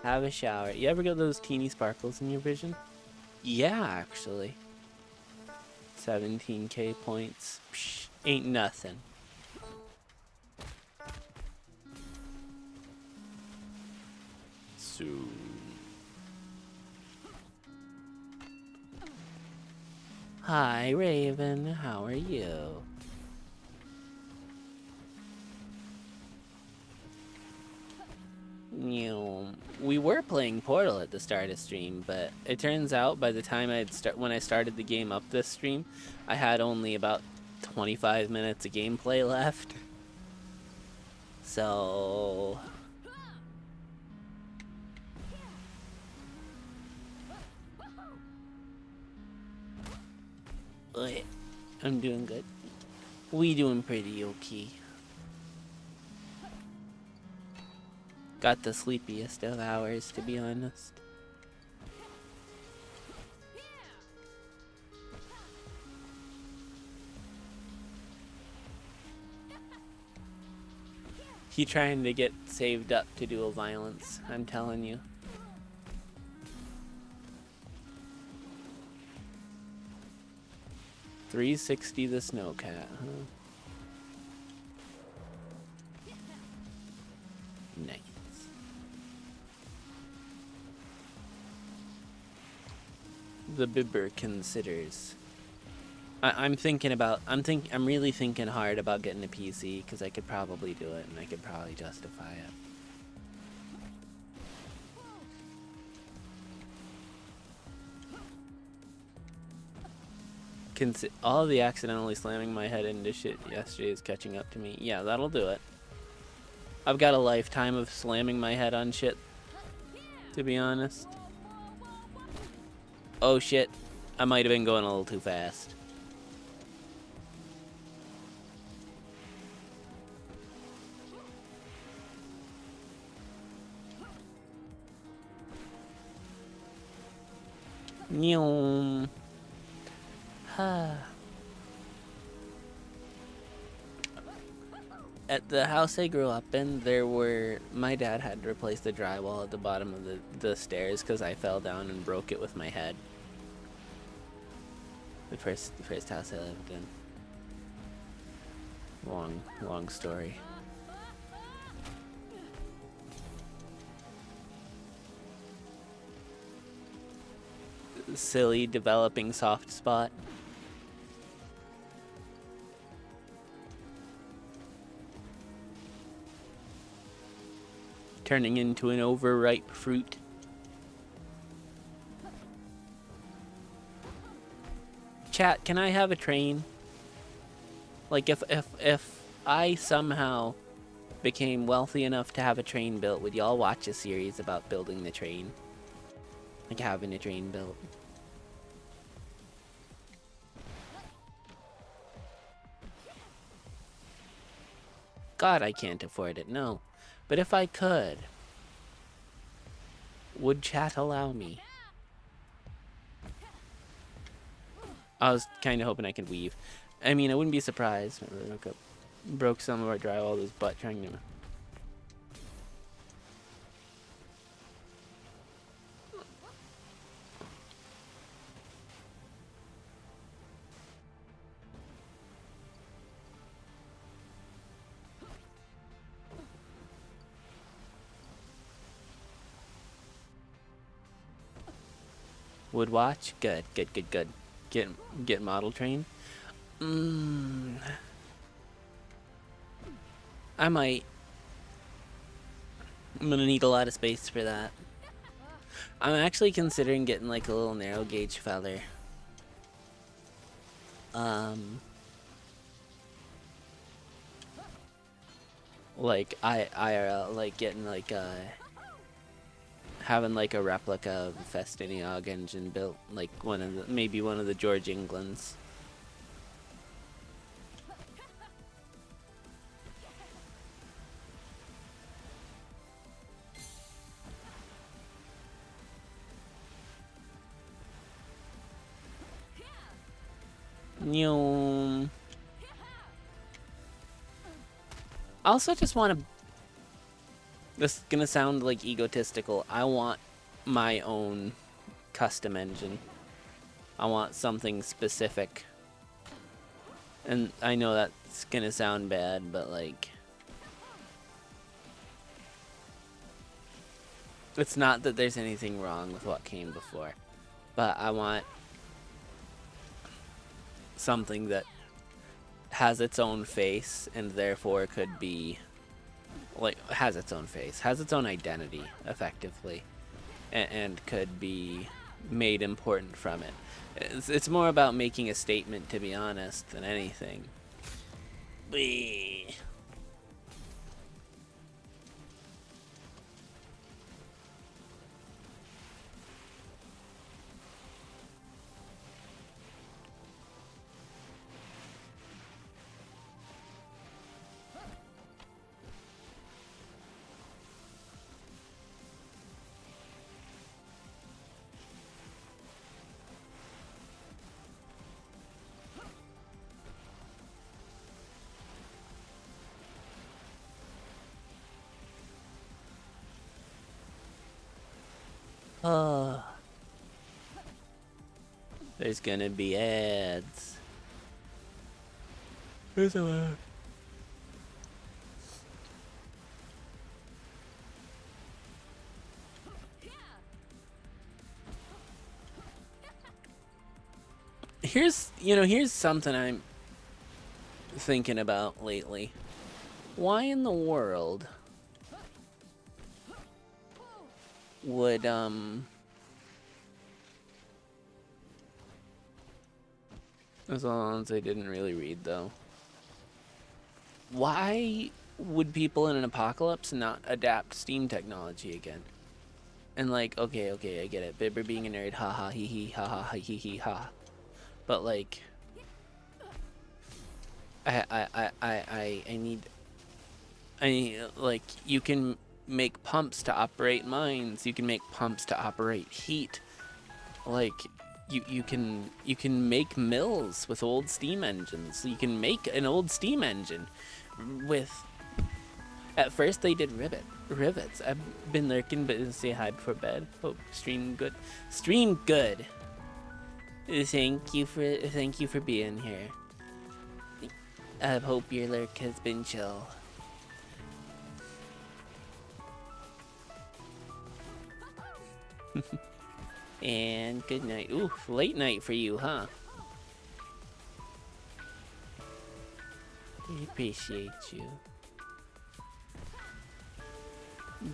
Have a shower. You ever get those teeny sparkles in your vision? Yeah, actually. 17k points. Psh, ain't nothing. Soon. Hi, Raven. How are you? We were playing Portal at the start of stream, but it turns out by the time when I started the game up this stream, I had only about 25 minutes of gameplay left. So I'm doing good. We doing pretty okay. Got the sleepiest of hours, to be honest. He trying to get saved up to dual violence, I'm telling you. $360 the snowcat, huh? Nice. The Bibber considers. I'm really thinking hard about getting a PC because I could probably do it and I could probably justify it. All the accidentally slamming my head into shit yesterday is catching up to me. Yeah, that'll do it. I've got a lifetime of slamming my head on shit, to be honest. Oh shit, I might have been going a little too fast. Nyom. At the house I grew up in, my dad had to replace the drywall at the bottom of the stairs because I fell down and broke it with my head. The first house I lived in. Long story. Silly developing soft spot. Turning into an overripe fruit. Chat, can I have a train? Like, if I somehow became wealthy enough to have a train built, would y'all watch a series about building the train? Like having a train built? God, I can't afford it, no. But if I could, would chat allow me? I was kind of hoping I could weave. I mean, I wouldn't be surprised. Broke some of our drywall with his butt trying to... Would watch? Good, good, good, good. Get model train? I might. I'm gonna need a lot of space for that. I'm actually considering getting like a little narrow gauge feather. Like IRL, like getting like having like a replica of Festiniog engine built, like maybe one of the George Englands. I also just want to... This is gonna sound like egotistical. I want my own custom engine. I want something specific. And I know that's gonna sound bad, but like... It's not that there's anything wrong with what came before. But I want something that has its own face and therefore could be... like, has its own face, has its own identity, effectively, and could be made important from it. It's more about making a statement, to be honest, than anything. Whee. Oh. There's gonna be ads. Where's the ad? Here's something I'm thinking about lately. Why in the world would There's a lot of ones I didn't really read, though. Why would people in an apocalypse not adapt Steam technology again? And like, okay, I get it. Bibber being a nerd, haha, hee hee, haha, hee hee, ha. But like, I need, like, you can make pumps to operate mines. You can make pumps to operate heat. Like, you can make mills with old steam engines. You can make an old steam engine with... At first they did rivets. I've been lurking, but say hi before bed. Hope stream good. Stream good. Thank you for being here. I hope your lurk has been chill. And good night. Ooh, late night for you, huh? We appreciate you.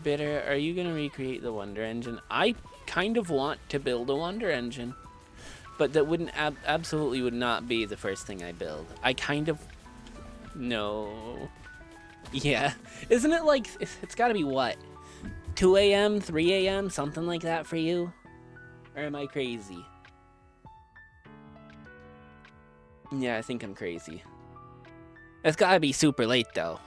Bitter, are you gonna recreate the Wonder Engine? I kind of want to build a Wonder Engine, but that wouldn't absolutely would not be the first thing I build. I kind of no. Yeah, isn't it like it's got to be what 2 a.m., 3 a.m., something like that for you, or am I crazy? Yeah, I think I'm crazy. It's got to be super late though.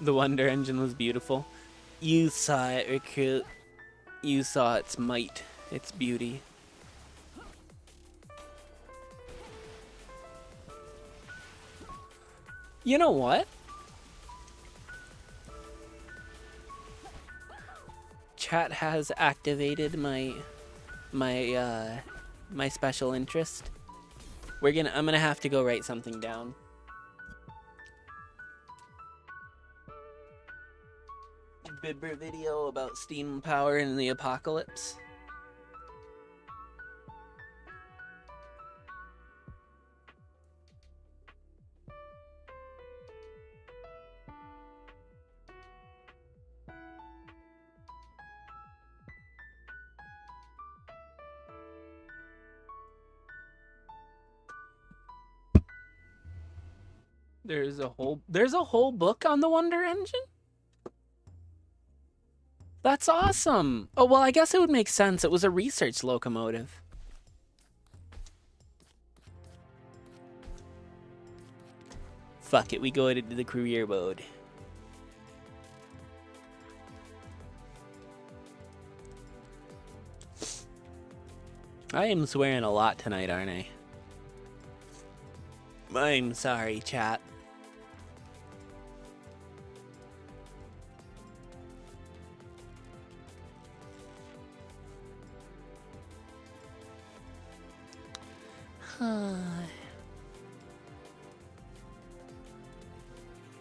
The Wonder Engine was beautiful. You saw it, Recruit. You saw its might, its beauty. You know what? Chat has activated my special interest. I'm gonna have to go write something down. Bibber video about steam power in the apocalypse. There's a whole book on the Wonder Engine? That's awesome. Oh, well, I guess it would make sense. It was a research locomotive. Fuck it, we go into the career mode. I am swearing a lot tonight, aren't I? I'm sorry, chat.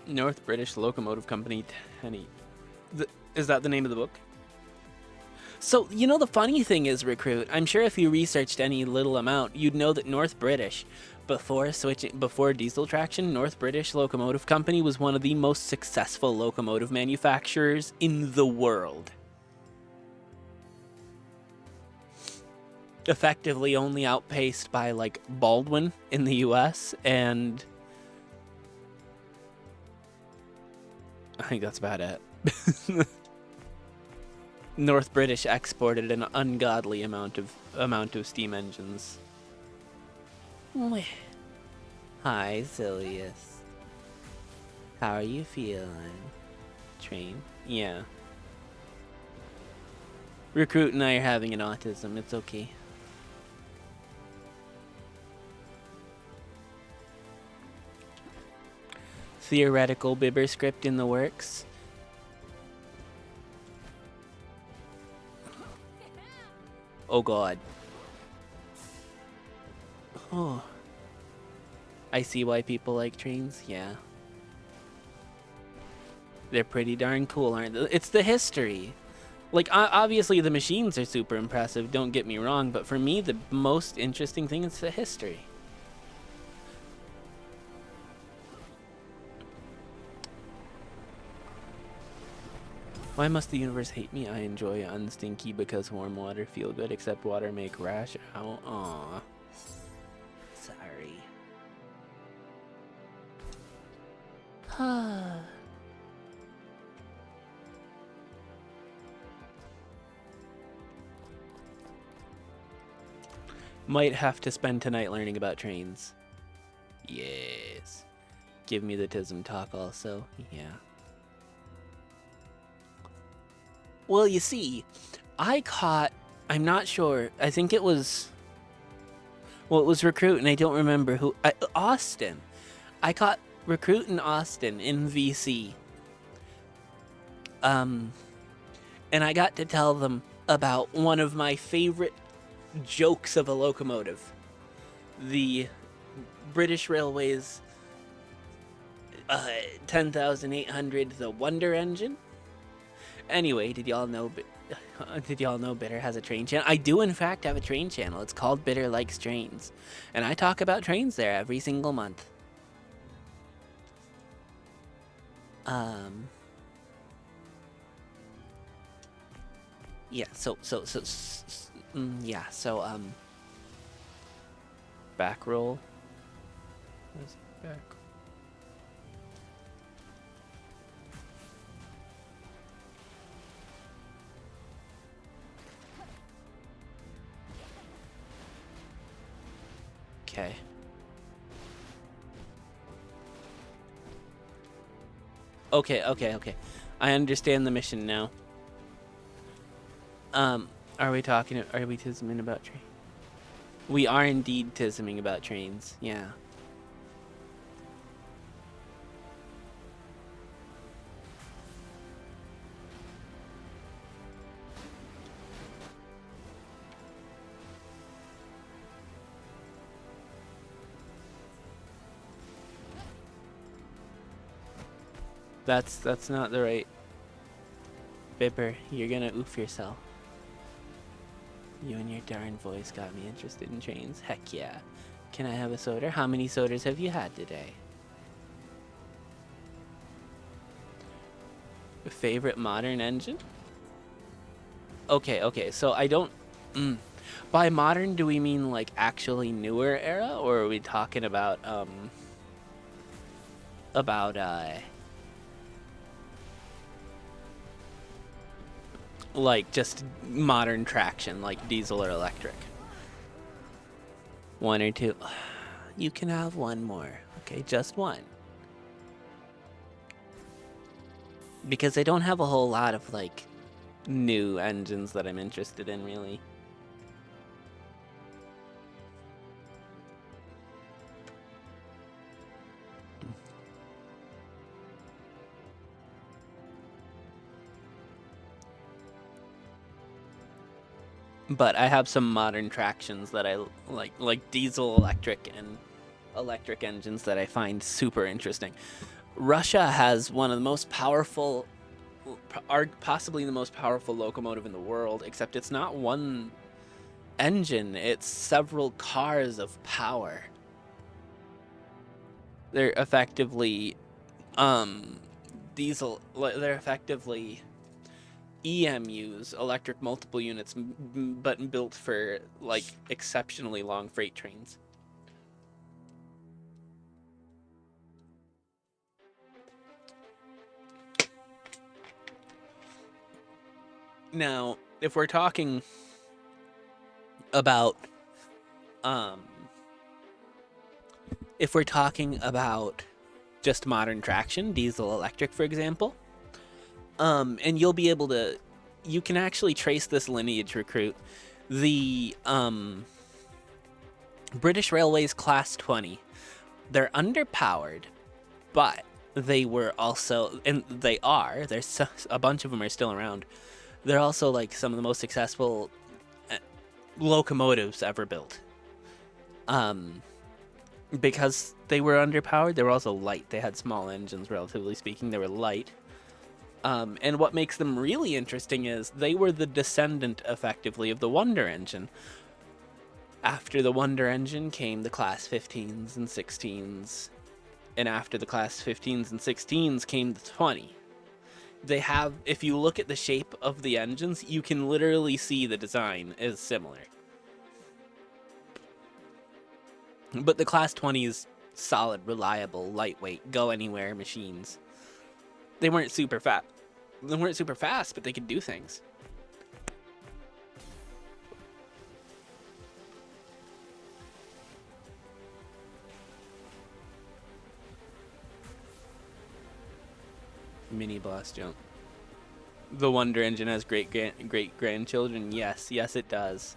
North British Locomotive Company, Tenny. Is that the name of the book? So, you know, the funny thing is, Recruit, I'm sure if you researched any little amount, you'd know that North British, before diesel traction, North British Locomotive Company was one of the most successful locomotive manufacturers in the world. Effectively only outpaced by, like, Baldwin in the US, and I think that's about it. North British exported an ungodly amount of steam engines. Hi, Silius. How are you feeling? Train? Yeah. Recruit and I are having an autism. It's okay. Theoretical Bibber script in the works. Oh god. Oh. I see why people like trains, yeah. They're pretty darn cool, aren't they? It's the history. Like, obviously the machines are super impressive, don't get me wrong, but for me, the most interesting thing is the history. Why must the universe hate me? I enjoy unstinky because warm water feel good, except water make rash. Ow, aw. Sorry. Might have to spend tonight learning about trains. Yes. Give me the Tism talk also. Yeah. Well, you see, I'm not sure, I think it was, well, it was Recruit, and I don't remember who, Austin. I caught Recruit in Austin in VC. And I got to tell them about one of my favorite jokes of a locomotive. The British Railways 10,800, the Wonder Engine. Anyway, did y'all know Bitter has a train channel? I do, in fact, have a train channel. It's called Bitter Likes Trains. And I talk about trains there every single month. Yeah, yeah, so, back roll. Where's back? Okay. Okay. I understand the mission now. Are we tisming about train? We are indeed tisming about trains, yeah. That's not the right Bipper, you're gonna oof yourself. You and your darn voice got me interested in trains. Heck yeah. Can I have a soda? How many sodas have you had today? Favorite modern engine? Okay, so I don't... By modern, do we mean, like, actually newer era? Or are we talking about, like, just modern traction, like diesel or electric? One or two? You can have one more. Okay, just one. Because I don't have a whole lot of, like, new engines that I'm interested in, really. But I have some modern tractions that I like diesel, electric, and electric engines that I find super interesting. Russia has one of the most powerful, possibly the most powerful locomotive in the world, except it's not one engine, it's several cars of power. They're effectively they're effectively EMUs, electric multiple units, but built for, like, exceptionally long freight trains. Now, if we're talking about, just modern traction, diesel, electric, for example, and you'll be able to, you can actually trace this lineage, Recruit. The British Railways Class 20, they're underpowered, but they were also, and there's a bunch of them are still around. They're also, like, some of the most successful locomotives ever built. Because they were underpowered, they were also light. They had small engines, relatively speaking. They were light. And what makes them really interesting is they were the descendant, effectively, of the Wonder Engine. After the Wonder Engine came the Class 15s and 16s. And after the Class 15s and 16s came the 20. They have, if you look at the shape of the engines, you can literally see the design is similar. But the Class 20s, solid, reliable, lightweight, go anywhere machines. They weren't super fast. They weren't super fast, but they could do things. Mini boss jump. The Wonder Engine has great grandchildren. Yes, it does.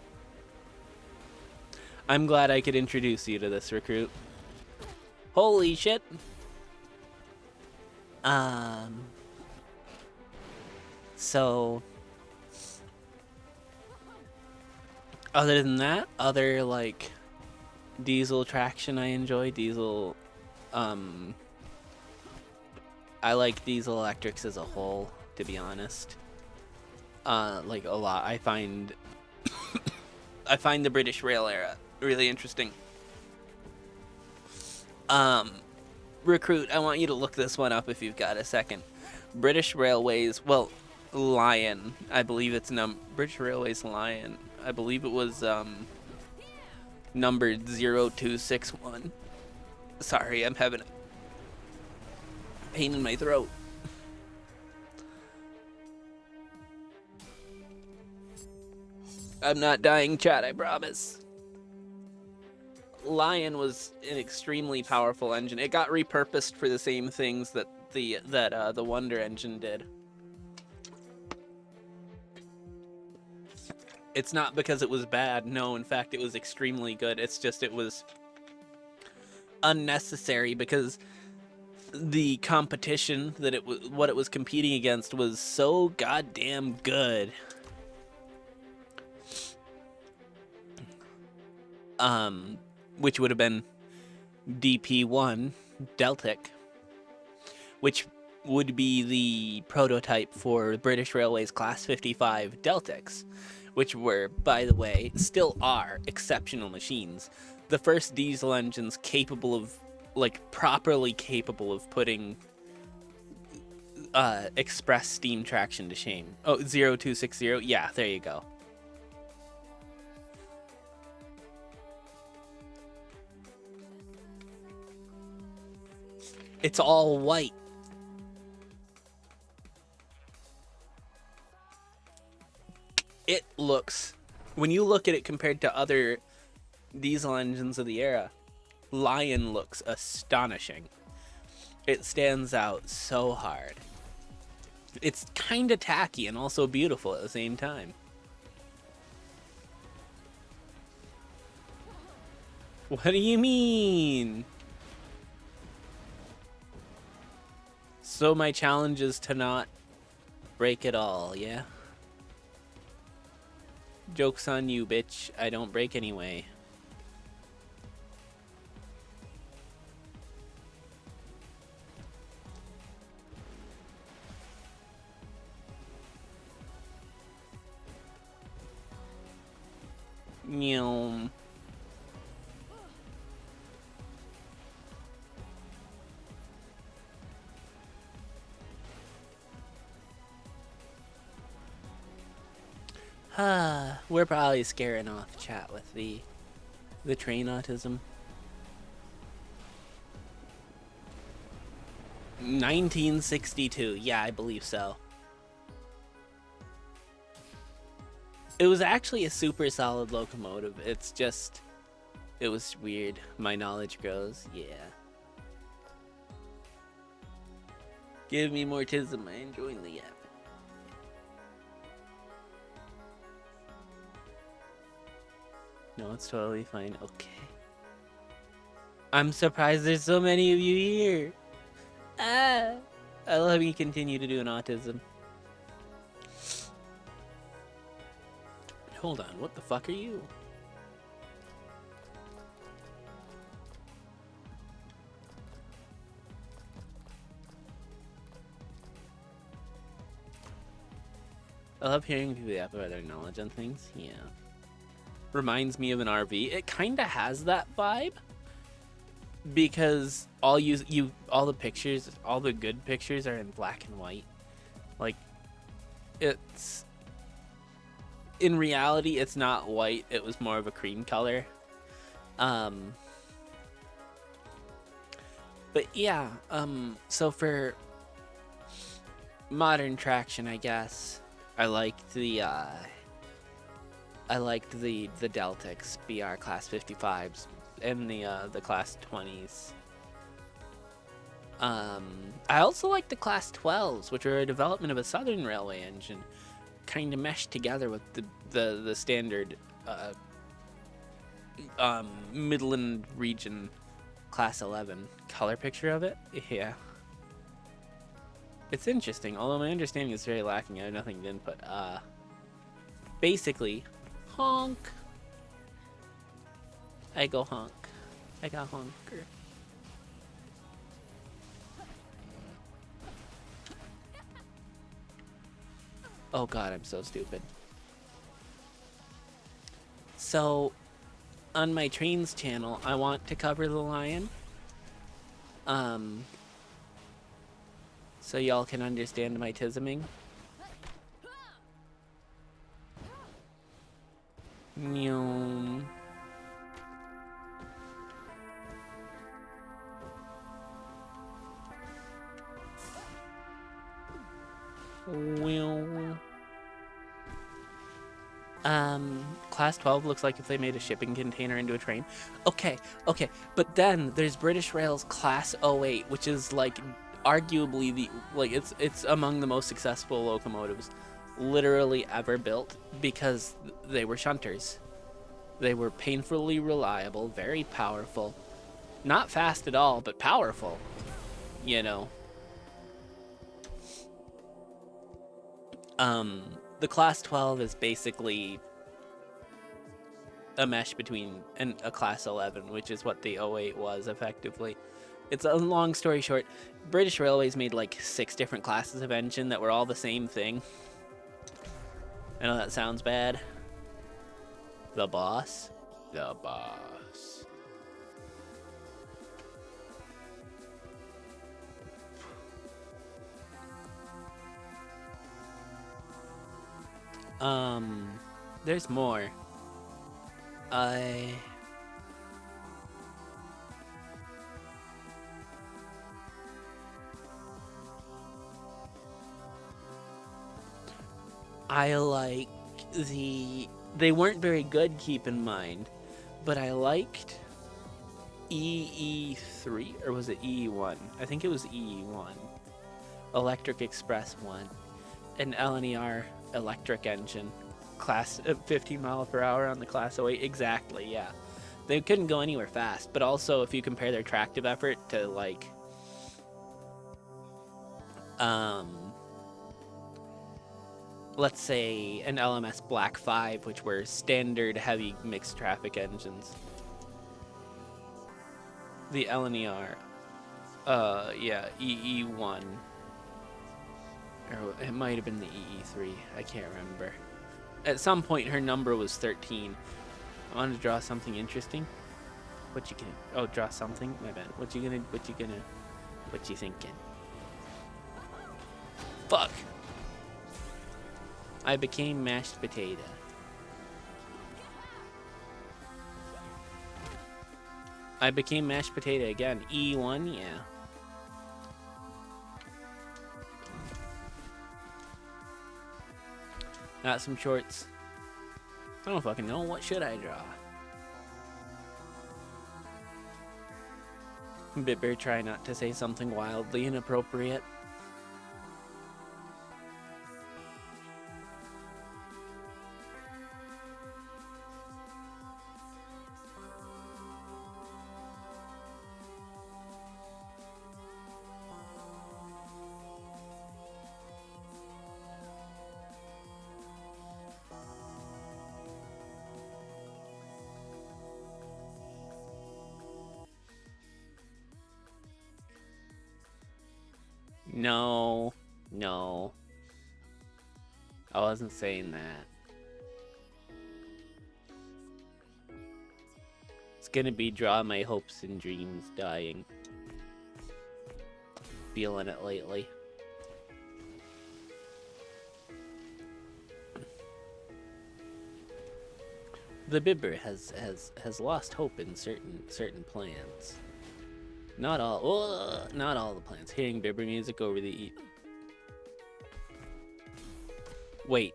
I'm glad I could introduce you to this, Recruit. Holy shit. So, other than that, other, like, diesel traction I enjoy. Diesel, I like diesel electrics as a whole, to be honest. Like, a lot. I find the British Rail era really interesting. Recruit, I want you to look this one up if you've got a second. British Railways, well, Lion. I believe it's British Railways Lion. I believe it was numbered 0261. Sorry, I'm having a pain in my throat. I'm not dying, chat, I promise. Lion was an extremely powerful engine. It got repurposed for the same things that the Wonder engine did. It's not because it was bad. No, in fact, it was extremely good. It's just it was unnecessary because the competition that what it was competing against was so goddamn good. Which would have been DP1 Deltic, which would be the prototype for British Railways Class 55 Deltics, which were, by the way, still are exceptional machines. The first diesel engines capable of, like, properly capable of putting express steam traction to shame. Oh, 0260? Yeah, there you go. It's all white. It looks, when you look at it compared to other diesel engines of the era, Lion looks astonishing. It stands out so hard. It's kind of tacky and also beautiful at the same time. What do you mean? So my challenge is to not break it all, yeah? Joke's on you, bitch. I don't break anyway. Meow. We're probably scaring off chat with the train autism. 1962, yeah, I believe so. It was actually a super solid locomotive. It's just, it was weird. My knowledge grows, yeah. Give me more tism, I'm enjoying the app. No, it's totally fine. Okay. I'm surprised there's so many of you here. I'll let me continue to do an autism. Hold on, what the fuck are you? I love hearing people yap about their knowledge on things. Yeah. Reminds me of an RV. It kind of has that vibe because all the pictures, all the good pictures are in black and white. Like, it's in reality it's not white. It was more of a cream color. But yeah. So for modern traction, I guess I liked the Deltics BR Class 55s and the Class 20s. I also like the Class 12s, which are a development of a Southern Railway engine, kind of meshed together with the standard Midland region Class 11 color picture of it. Yeah, it's interesting. Although my understanding is very lacking. I have nothing to input. Basically. Honk. I go honk. I got honker. Oh god, I'm so stupid. So, on my trains channel, I want to cover the Lion. So y'all can understand my tisming. Meow. Well, Class 12 looks like if they made a shipping container into a train. Okay, okay, but then there's British Rail's Class 08, which is like arguably it's among the most successful locomotives literally ever built because they were shunters. They were painfully reliable, very powerful, not fast at all, but powerful. You know. The Class 12 is basically a mesh between a Class 11, which is what the 08 was effectively. It's a long story short. British Railways made like 6 different classes of engine that were all the same thing. I know that sounds bad. The boss. The boss. There's more. I like they weren't very good, keep in mind, but I liked EE3, or was it EE1? I think it was EE1. Electric Express 1. An LNER electric engine. Class 15 mile per hour on the Class 08. Exactly, yeah. They couldn't go anywhere fast, but also if you compare their tractive effort to like let's say an LMS Black 5, which were standard heavy mixed traffic engines. The LNER, yeah, EE1. Or it might have been the EE3, I can't remember. At some point her number was 13. I wanted to draw something interesting. What you gonna, oh, draw something? My bad. What you thinking? Fuck! I became mashed potato. I became mashed potato again. E1, yeah. Got some shorts. I don't fucking know. What should I draw? Bibber, try not to say something wildly inappropriate. No, no. I wasn't saying that. It's gonna be draw my hopes and dreams dying. Feeling it lately. The Bibber has lost hope in certain plans. Not all the plans. Hearing Bibber music over the Wait.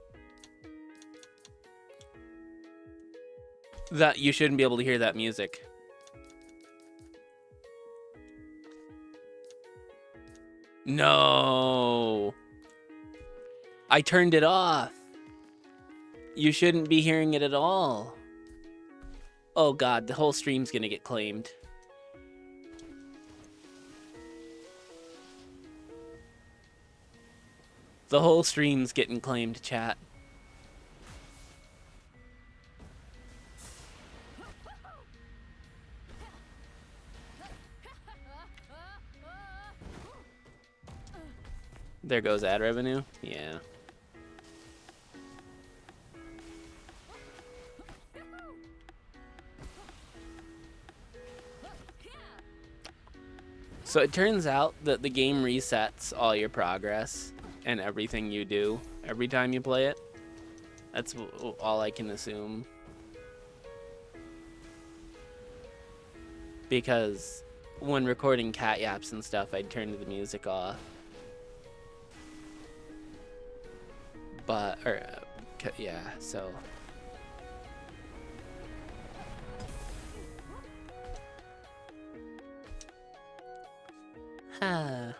That you shouldn't be able to hear that music. No. I turned it off. You shouldn't be hearing it at all. Oh god, the whole stream's gonna get claimed. The whole stream's getting claimed, chat. There goes ad revenue. Yeah. So it turns out that the game resets all your progress and everything you do every time you play it. That's all I can assume. because when recording cat yaps and stuff, I'd turn the music off. But, yeah, so. Huh.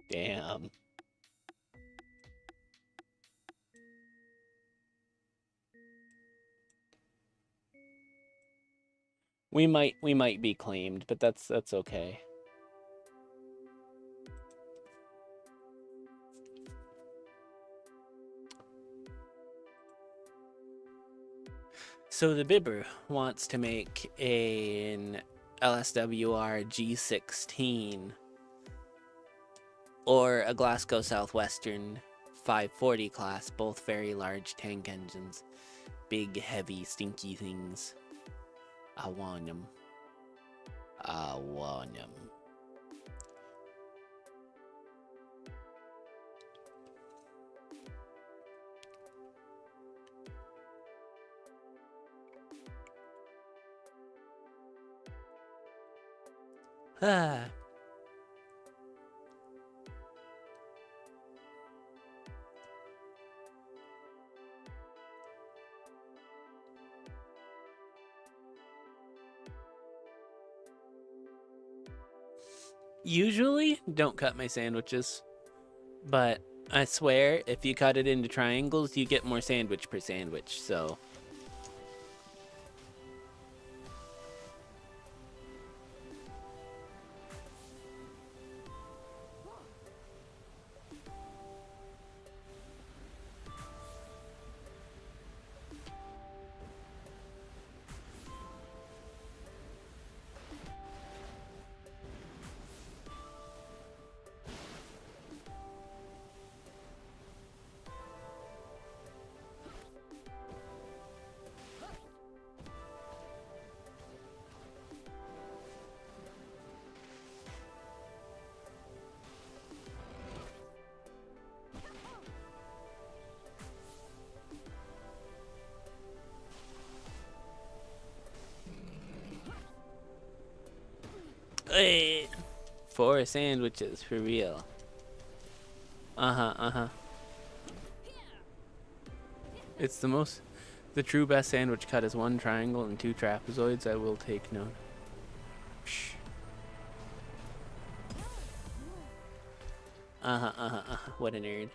Damn. We might be claimed, but that's okay. So the Bibber wants to make an LSWR G16 or a Glasgow Southwestern 540 class, both very large tank engines. Big, heavy, stinky things. I want them. I want them. Ah. Usually, don't cut my sandwiches, but I swear, if you cut it into triangles, you get more sandwich per sandwich, so. Hey, 4 sandwiches for real. It's the true best sandwich cut is 1 triangle and 2 trapezoids. I will take note. Shh. What a nerd.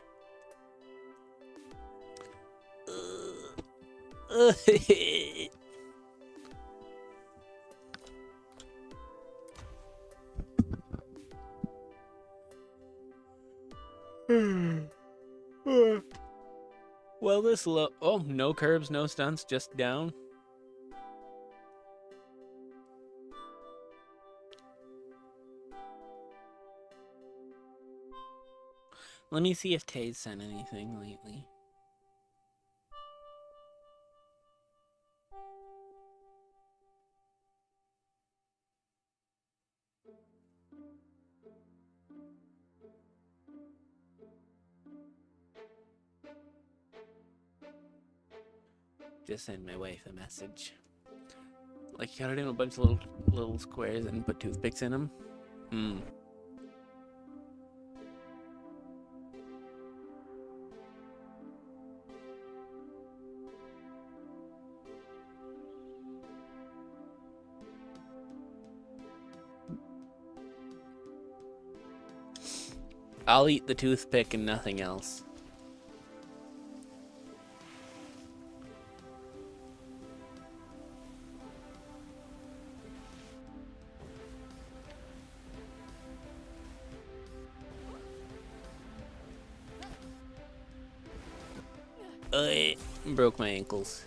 Well, oh, no curbs, no stunts, just down. Let me see if Tay's sent anything lately. Just send my wife a message. Like, you cut it in a bunch of little squares and put toothpicks in them. I'll eat the toothpick and nothing else. Broke my ankles.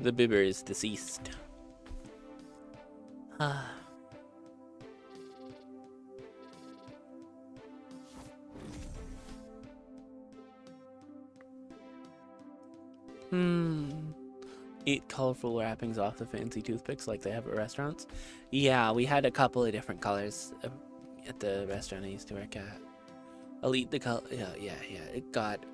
The bibber is deceased. Ah. Eat colorful wrappings off the fancy toothpicks like they have at restaurants. Yeah, we had a couple of different colors at the restaurant I used to work at. I'll eat the color. Yeah. It got.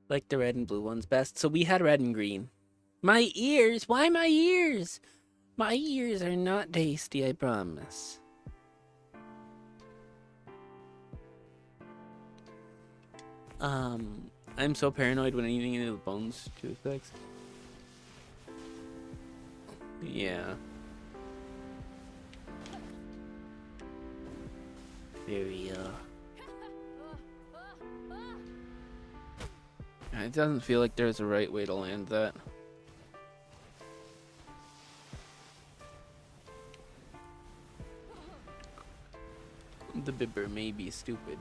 Like the red and blue ones best. So we had red and green. My ears? Why my ears? My ears are not tasty, I promise. I'm so paranoid when eating any of the bones toothpicks. Yeah. Very, it doesn't feel like there's a right way to land that. The bibber may be stupid.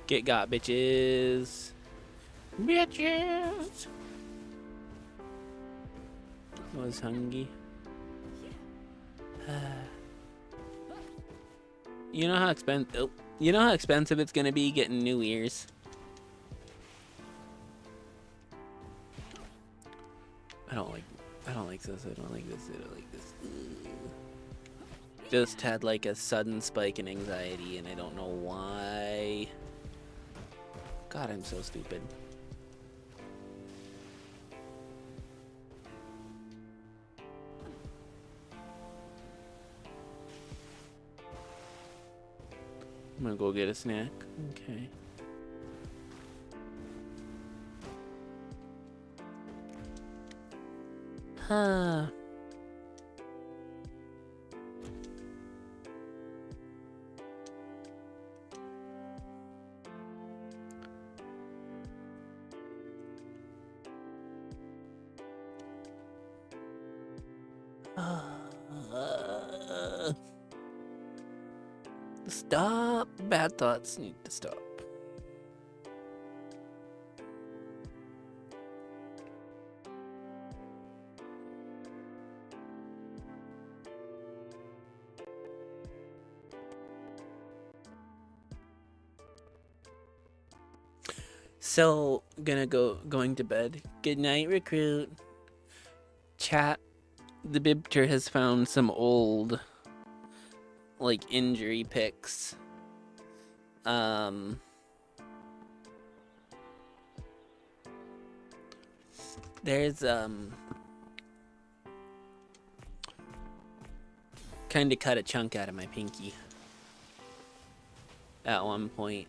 Get got, bitches. Bitches. I was hungry. You know how expensive it's gonna be getting new ears. I don't like this. I don't like this. I don't like this. Just had like a sudden spike in anxiety, and I don't know why. God, I'm so stupid. I'm gonna go get a snack. Okay. Huh. Stop. Bad thoughts need to stop. So, going to bed. Good night, recruit. Chat. The Bibter has found some old, like, injury pics. There's, kind of cut a chunk out of my pinky at one point.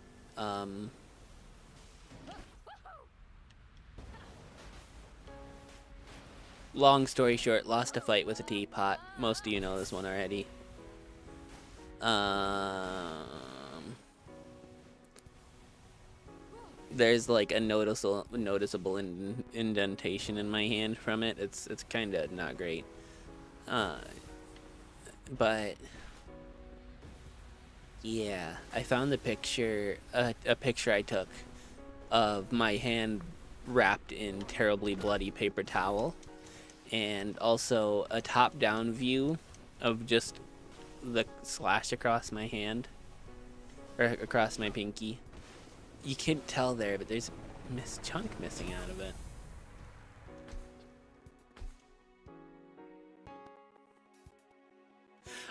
Long story short, lost a fight with a teapot. Most of you know this one already. There's like a noticeable indentation in my hand from it. It's kind of not great. But yeah, I found the picture, a picture I took of my hand wrapped in terribly bloody paper towel, and also a top-down view of just the slash across my hand, or across my pinky. You can't tell there, but there's a chunk missing out of it.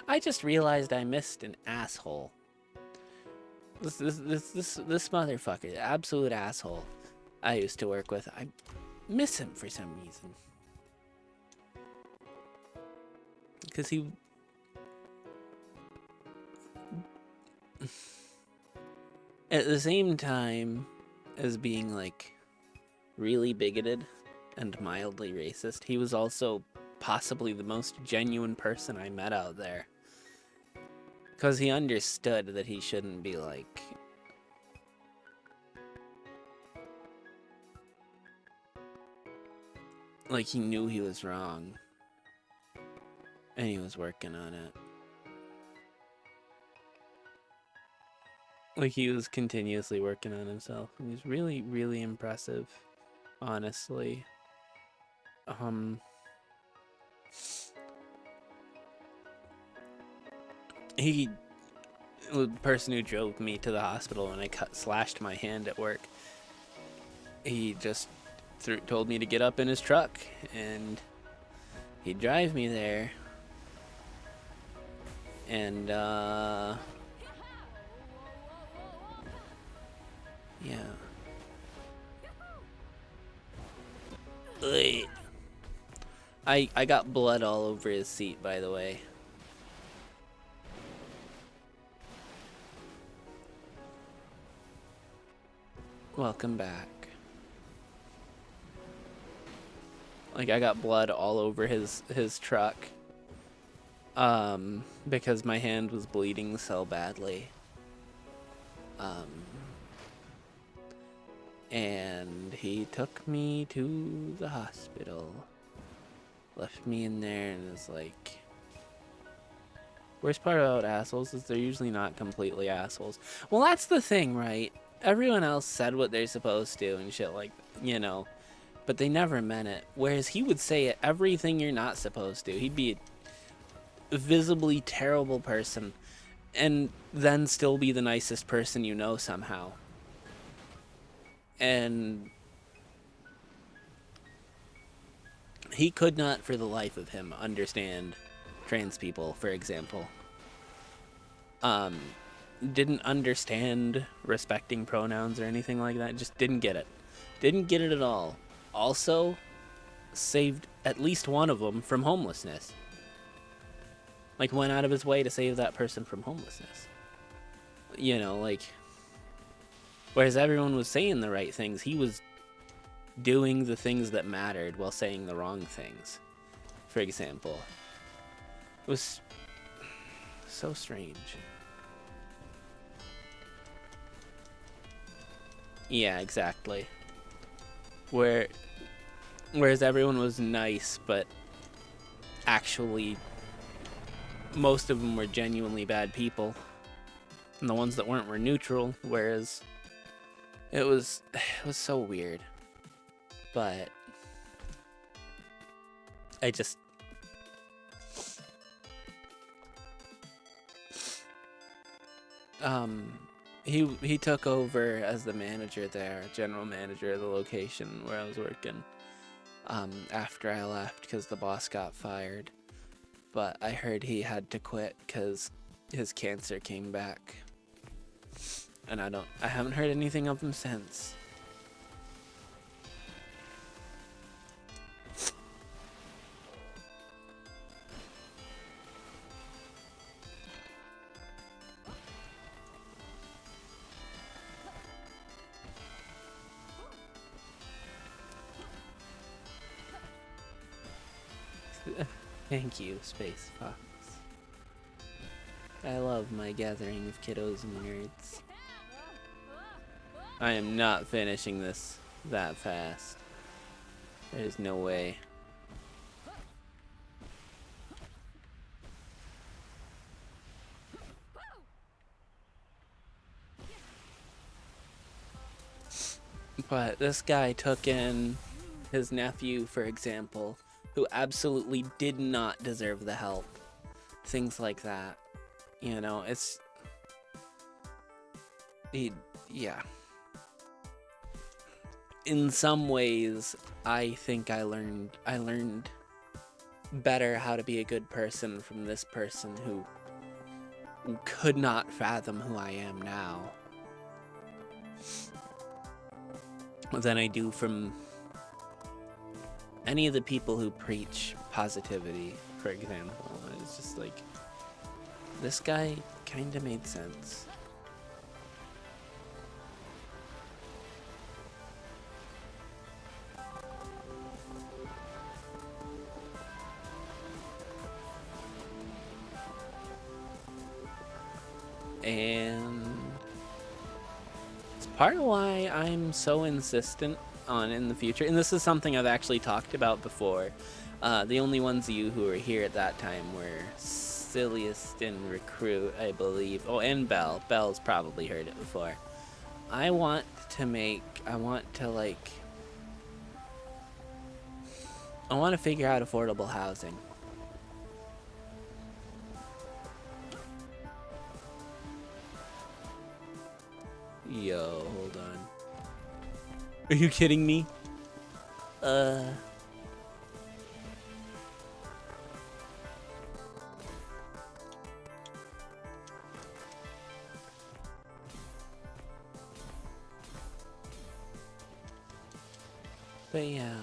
I just realized I missed an asshole. This motherfucker, absolute asshole. I used to work with. I miss him for some reason. Because he... At the same time as being, like, really bigoted and mildly racist, he was also possibly the most genuine person I met out there. Because he understood that he shouldn't be, like... Like, he knew he was wrong. And he was working on it. Like, he was continuously working on himself. And he's really, really impressive. Honestly. He... The person who drove me to the hospital when I slashed my hand at work. He just told me to get up in his truck. And he'd drive me there. And, yeah. Ugh. I got blood all over his seat, by the way. Welcome back. Like, I got blood all over his truck. Because my hand was bleeding so badly. And he took me to the hospital. Left me in there and was like... Worst part about assholes is they're usually not completely assholes. Well, that's the thing, right? Everyone else said what they're supposed to and shit like, you know. But they never meant it. Whereas he would say everything you're not supposed to. He'd be a visibly terrible person. And then still be the nicest person you know somehow. And he could not for the life of him understand trans people, for example. Didn't understand respecting pronouns or anything like that. Just didn't get it. Didn't get it at all. Also, saved at least one of them from homelessness. Like, went out of his way to save that person from homelessness. You know, like... Whereas everyone was saying the right things, he was doing the things that mattered while saying the wrong things. For example. It was so strange. Yeah, exactly. Whereas everyone was nice, but actually most of them were genuinely bad people. And the ones that weren't were neutral, whereas it was so weird. But I just... He took over as the manager there, general manager of the location where I was working, after I left because the boss got fired. But I heard he had to quit because his cancer came back. And I haven't heard anything of him since. Thank you, Space Fox. I love my gathering of kiddos and nerds. I am not finishing this that fast. There's no way. But this guy took in his nephew, for example, who absolutely did not deserve the help. Things like that. You know, yeah. In some ways, I think I learned better how to be a good person from this person who could not fathom who I am now than I do from any of the people who preach positivity for example. It's just like, this guy kind of made sense. And it's part of why I'm so insistent on in the future, and this is something I've actually talked about before. The only ones of you who were here at that time were Silliest and Recruit, I believe. Oh, and Belle. Belle's probably heard it before. I want to figure out affordable housing. Yo, hold on. Are you kidding me? But yeah.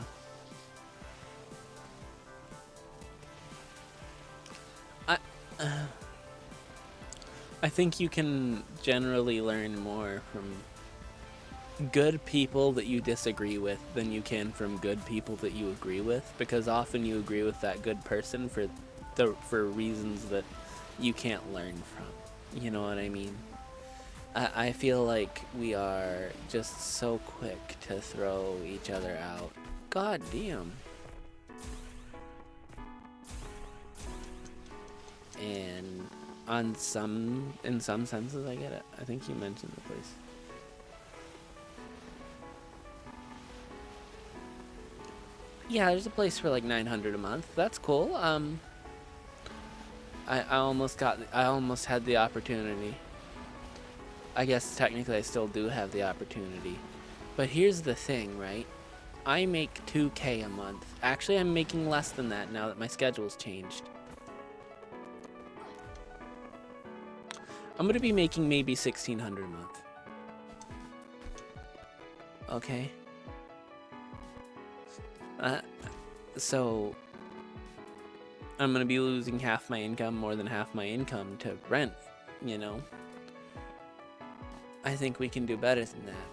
I think you can generally learn more from good people that you disagree with than you can from good people that you agree with, because often you agree with that good person for reasons that you can't learn from. You know what I mean? I feel like we are just so quick to throw each other out. God damn. And in some senses, I get it. I think you mentioned the place. Yeah, there's a place for like $900 a month. That's cool. I almost had the opportunity. I guess technically I still do have the opportunity. But here's the thing, right? I make $2K a month. Actually, I'm making less than that now that my schedule's changed. I'm gonna be making maybe $1,600 a month. Okay. So I'm gonna be losing half my income, more than half my income to rent, you know? I think we can do better than that.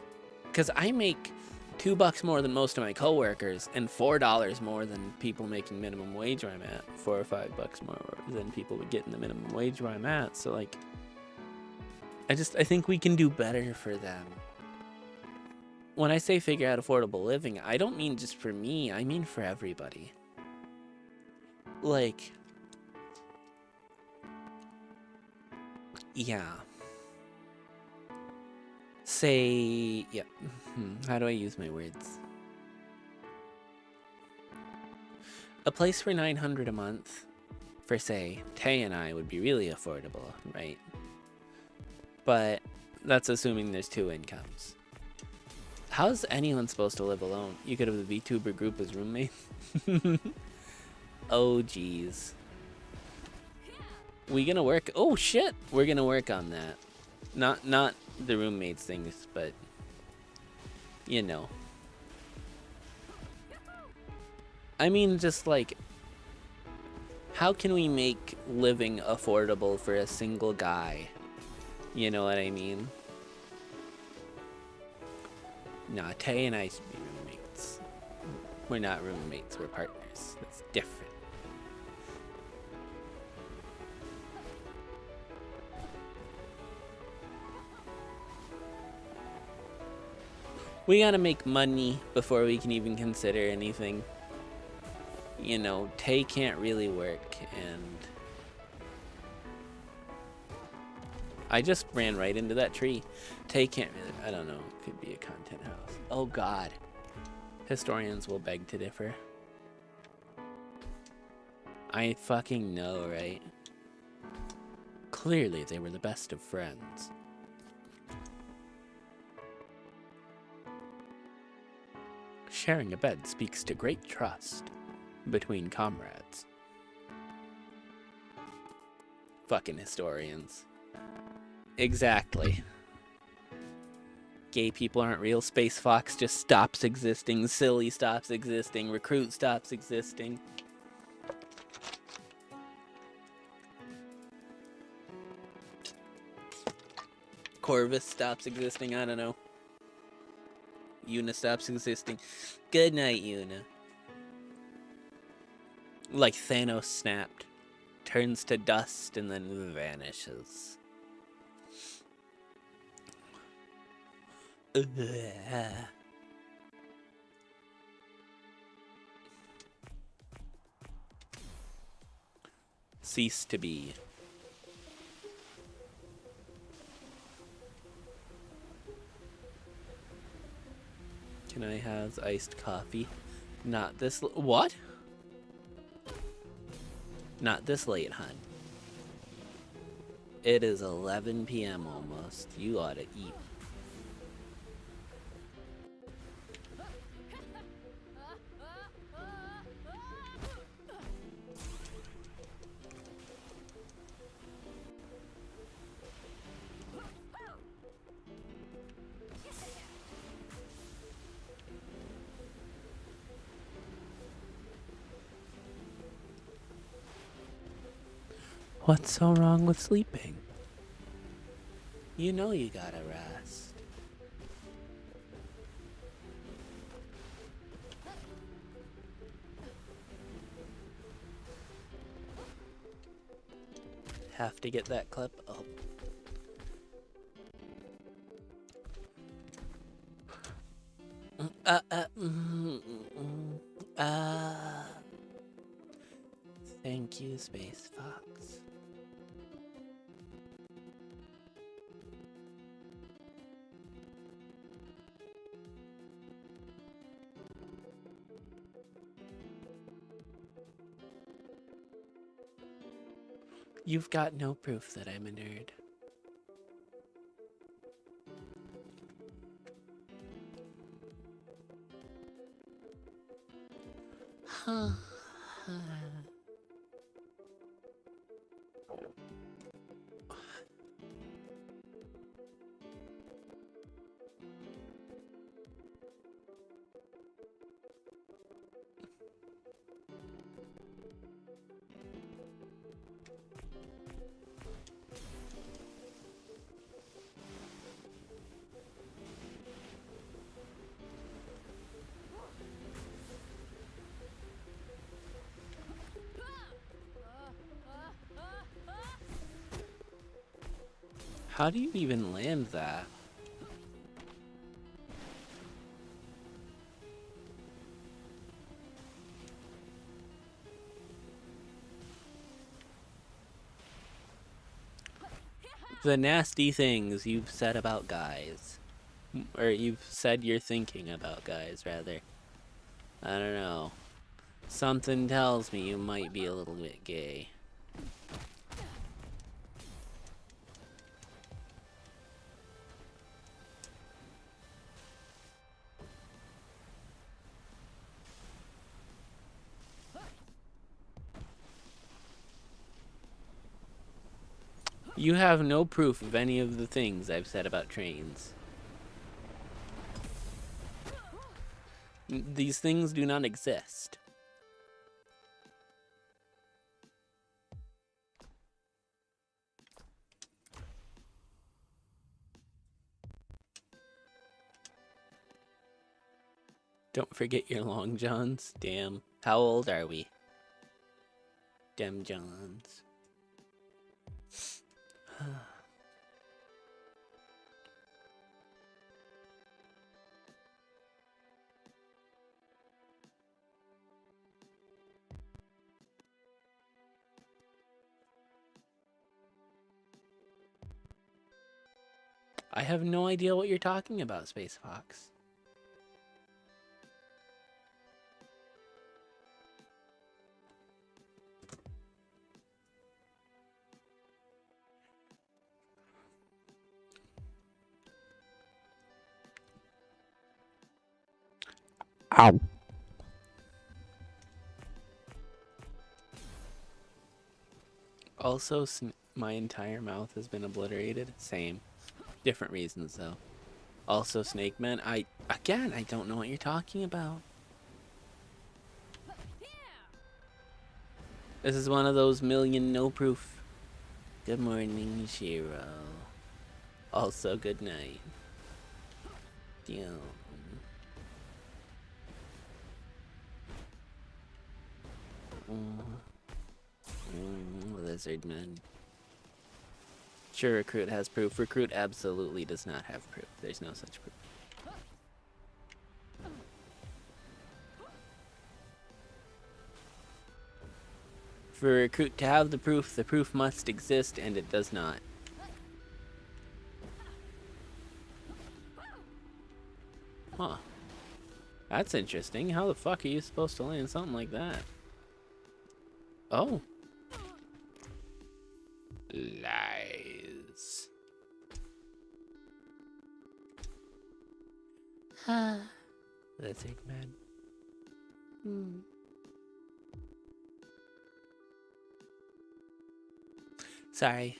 Because I make $2 more than most of my coworkers and $4 more than people making minimum wage where I'm at. $4 or $5 more than people would get in the minimum wage where I'm at. So like, I think we can do better for them. When I say figure out affordable living, I don't mean just for me, I mean for everybody. Like, yeah. Say, yeah. How do I use my words? A place for $900 a month for, say, Tay and I would be really affordable, right? But that's assuming there's two incomes. How's anyone supposed to live alone? You could have the VTuber group as roommates. Oh, geez. We gonna work? Oh, shit! We're gonna work on that. Not the roommates things, but you know. I mean, just like, how can we make living affordable for a single guy? You know what I mean? Nah, Tay and I should be roommates. We're not roommates, we're partners. That's different. We gotta make money before we can even consider anything. You know, Tay can't really work, and I just ran right into that tree. Tay can't really, I don't know, could be a content house. Oh god. Historians will beg to differ. I fucking know, right? Clearly they were the best of friends. Sharing a bed speaks to great trust between comrades. Fucking historians. Exactly. Gay people aren't real. Space Fox just stops existing. Silly stops existing. Recruit stops existing. Corvus stops existing. I don't know. Yuna stops existing. Good night, Yuna. Like Thanos snapped. Turns to dust and then vanishes. Ugh. Cease to be. Can I have iced coffee? Not this. What? Not this late, hun. It is 11 p.m. almost. You ought to eat. What's so wrong with sleeping? You know you gotta rest. Have to get that clip up. Thank you, Space Fox. You've got no proof that I'm a nerd. How do you even land that? The nasty things you've said about guys. Or you've said you're thinking about guys, rather. I don't know. Something tells me you might be a little bit gay. You have no proof of any of the things I've said about trains. These things do not exist. Don't forget your long johns. Damn. How old are we? Dem johns. I have no idea what you're talking about, Space Fox. Ow. Also, my entire mouth has been obliterated. Same. Different reasons, though. Also, Snake Man, I don't know what you're talking about. This is one of those million no proof. Good morning, Shiro. Also, good night. Damn. Lizard man. Sure, Recruit has proof. Recruit absolutely does not have proof. There's no such proof. For Recruit to have the proof must exist, and it does not. Huh. That's interesting. How the fuck are you supposed to land something like that? Oh. Lies. Lizard man. Sorry.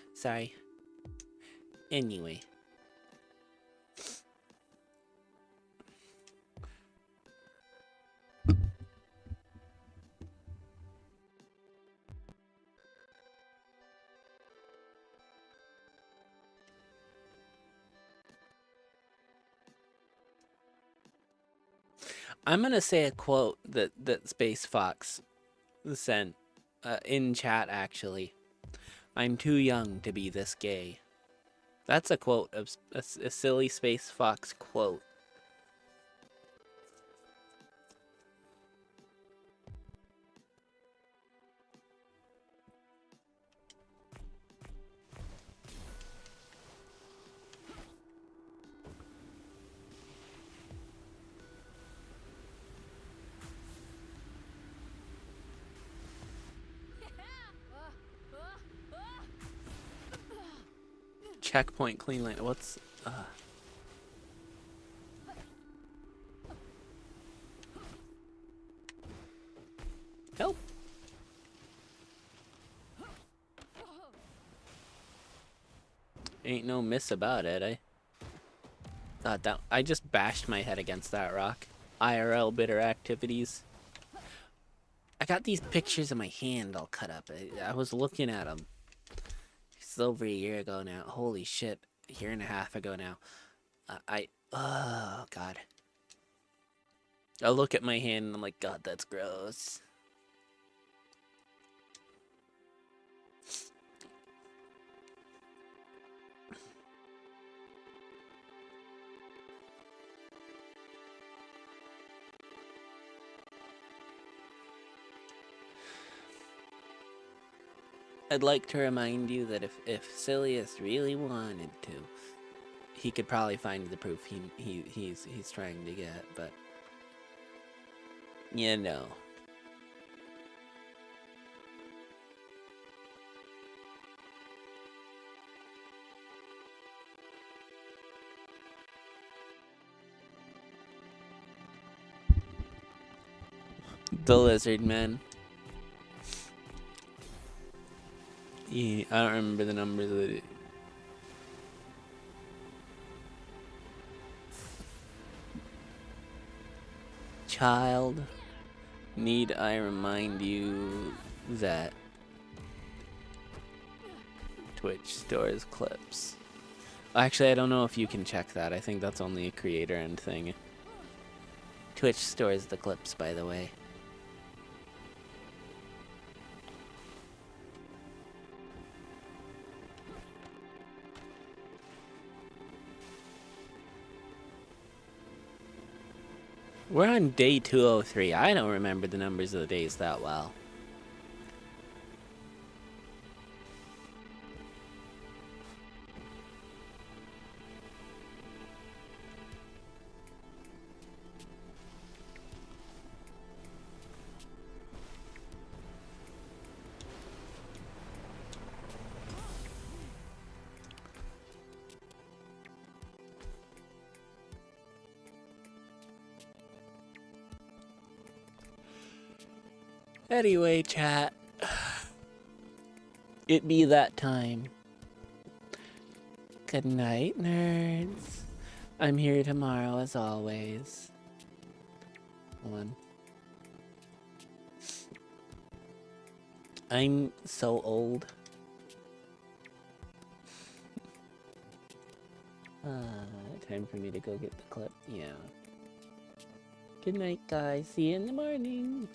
Anyway. I'm gonna say a quote that Space Fox sent in chat, actually. I'm too young to be this gay. That's a quote, a silly Space Fox quote. Checkpoint clean line. What's help? Ain't no miss about it, eh? God, that I just bashed my head against that rock. IRL bitter activities. I got these pictures of my hand all cut up. I was looking at them. It's over a year ago now. Holy shit. A year and a half ago now. Oh, God. I look at my hand and I'm like, God, that's gross. I'd like to remind you that if Silius really wanted to, he could probably find the proof he's trying to get, but you know. The Lizard Man. Yeah, I don't remember the numbers of it. Child, need I remind you that Twitch stores clips? Actually, I don't know if you can check that. I think that's only a creator end thing. Twitch stores the clips, by the way. We're on day 203. I don't remember the numbers of the days that well. Anyway, chat. It be that time. Good night, nerds. I'm here tomorrow as always. Hold on. I'm so old. Time for me to go get the clip. Yeah. Good night, guys. See you in the morning.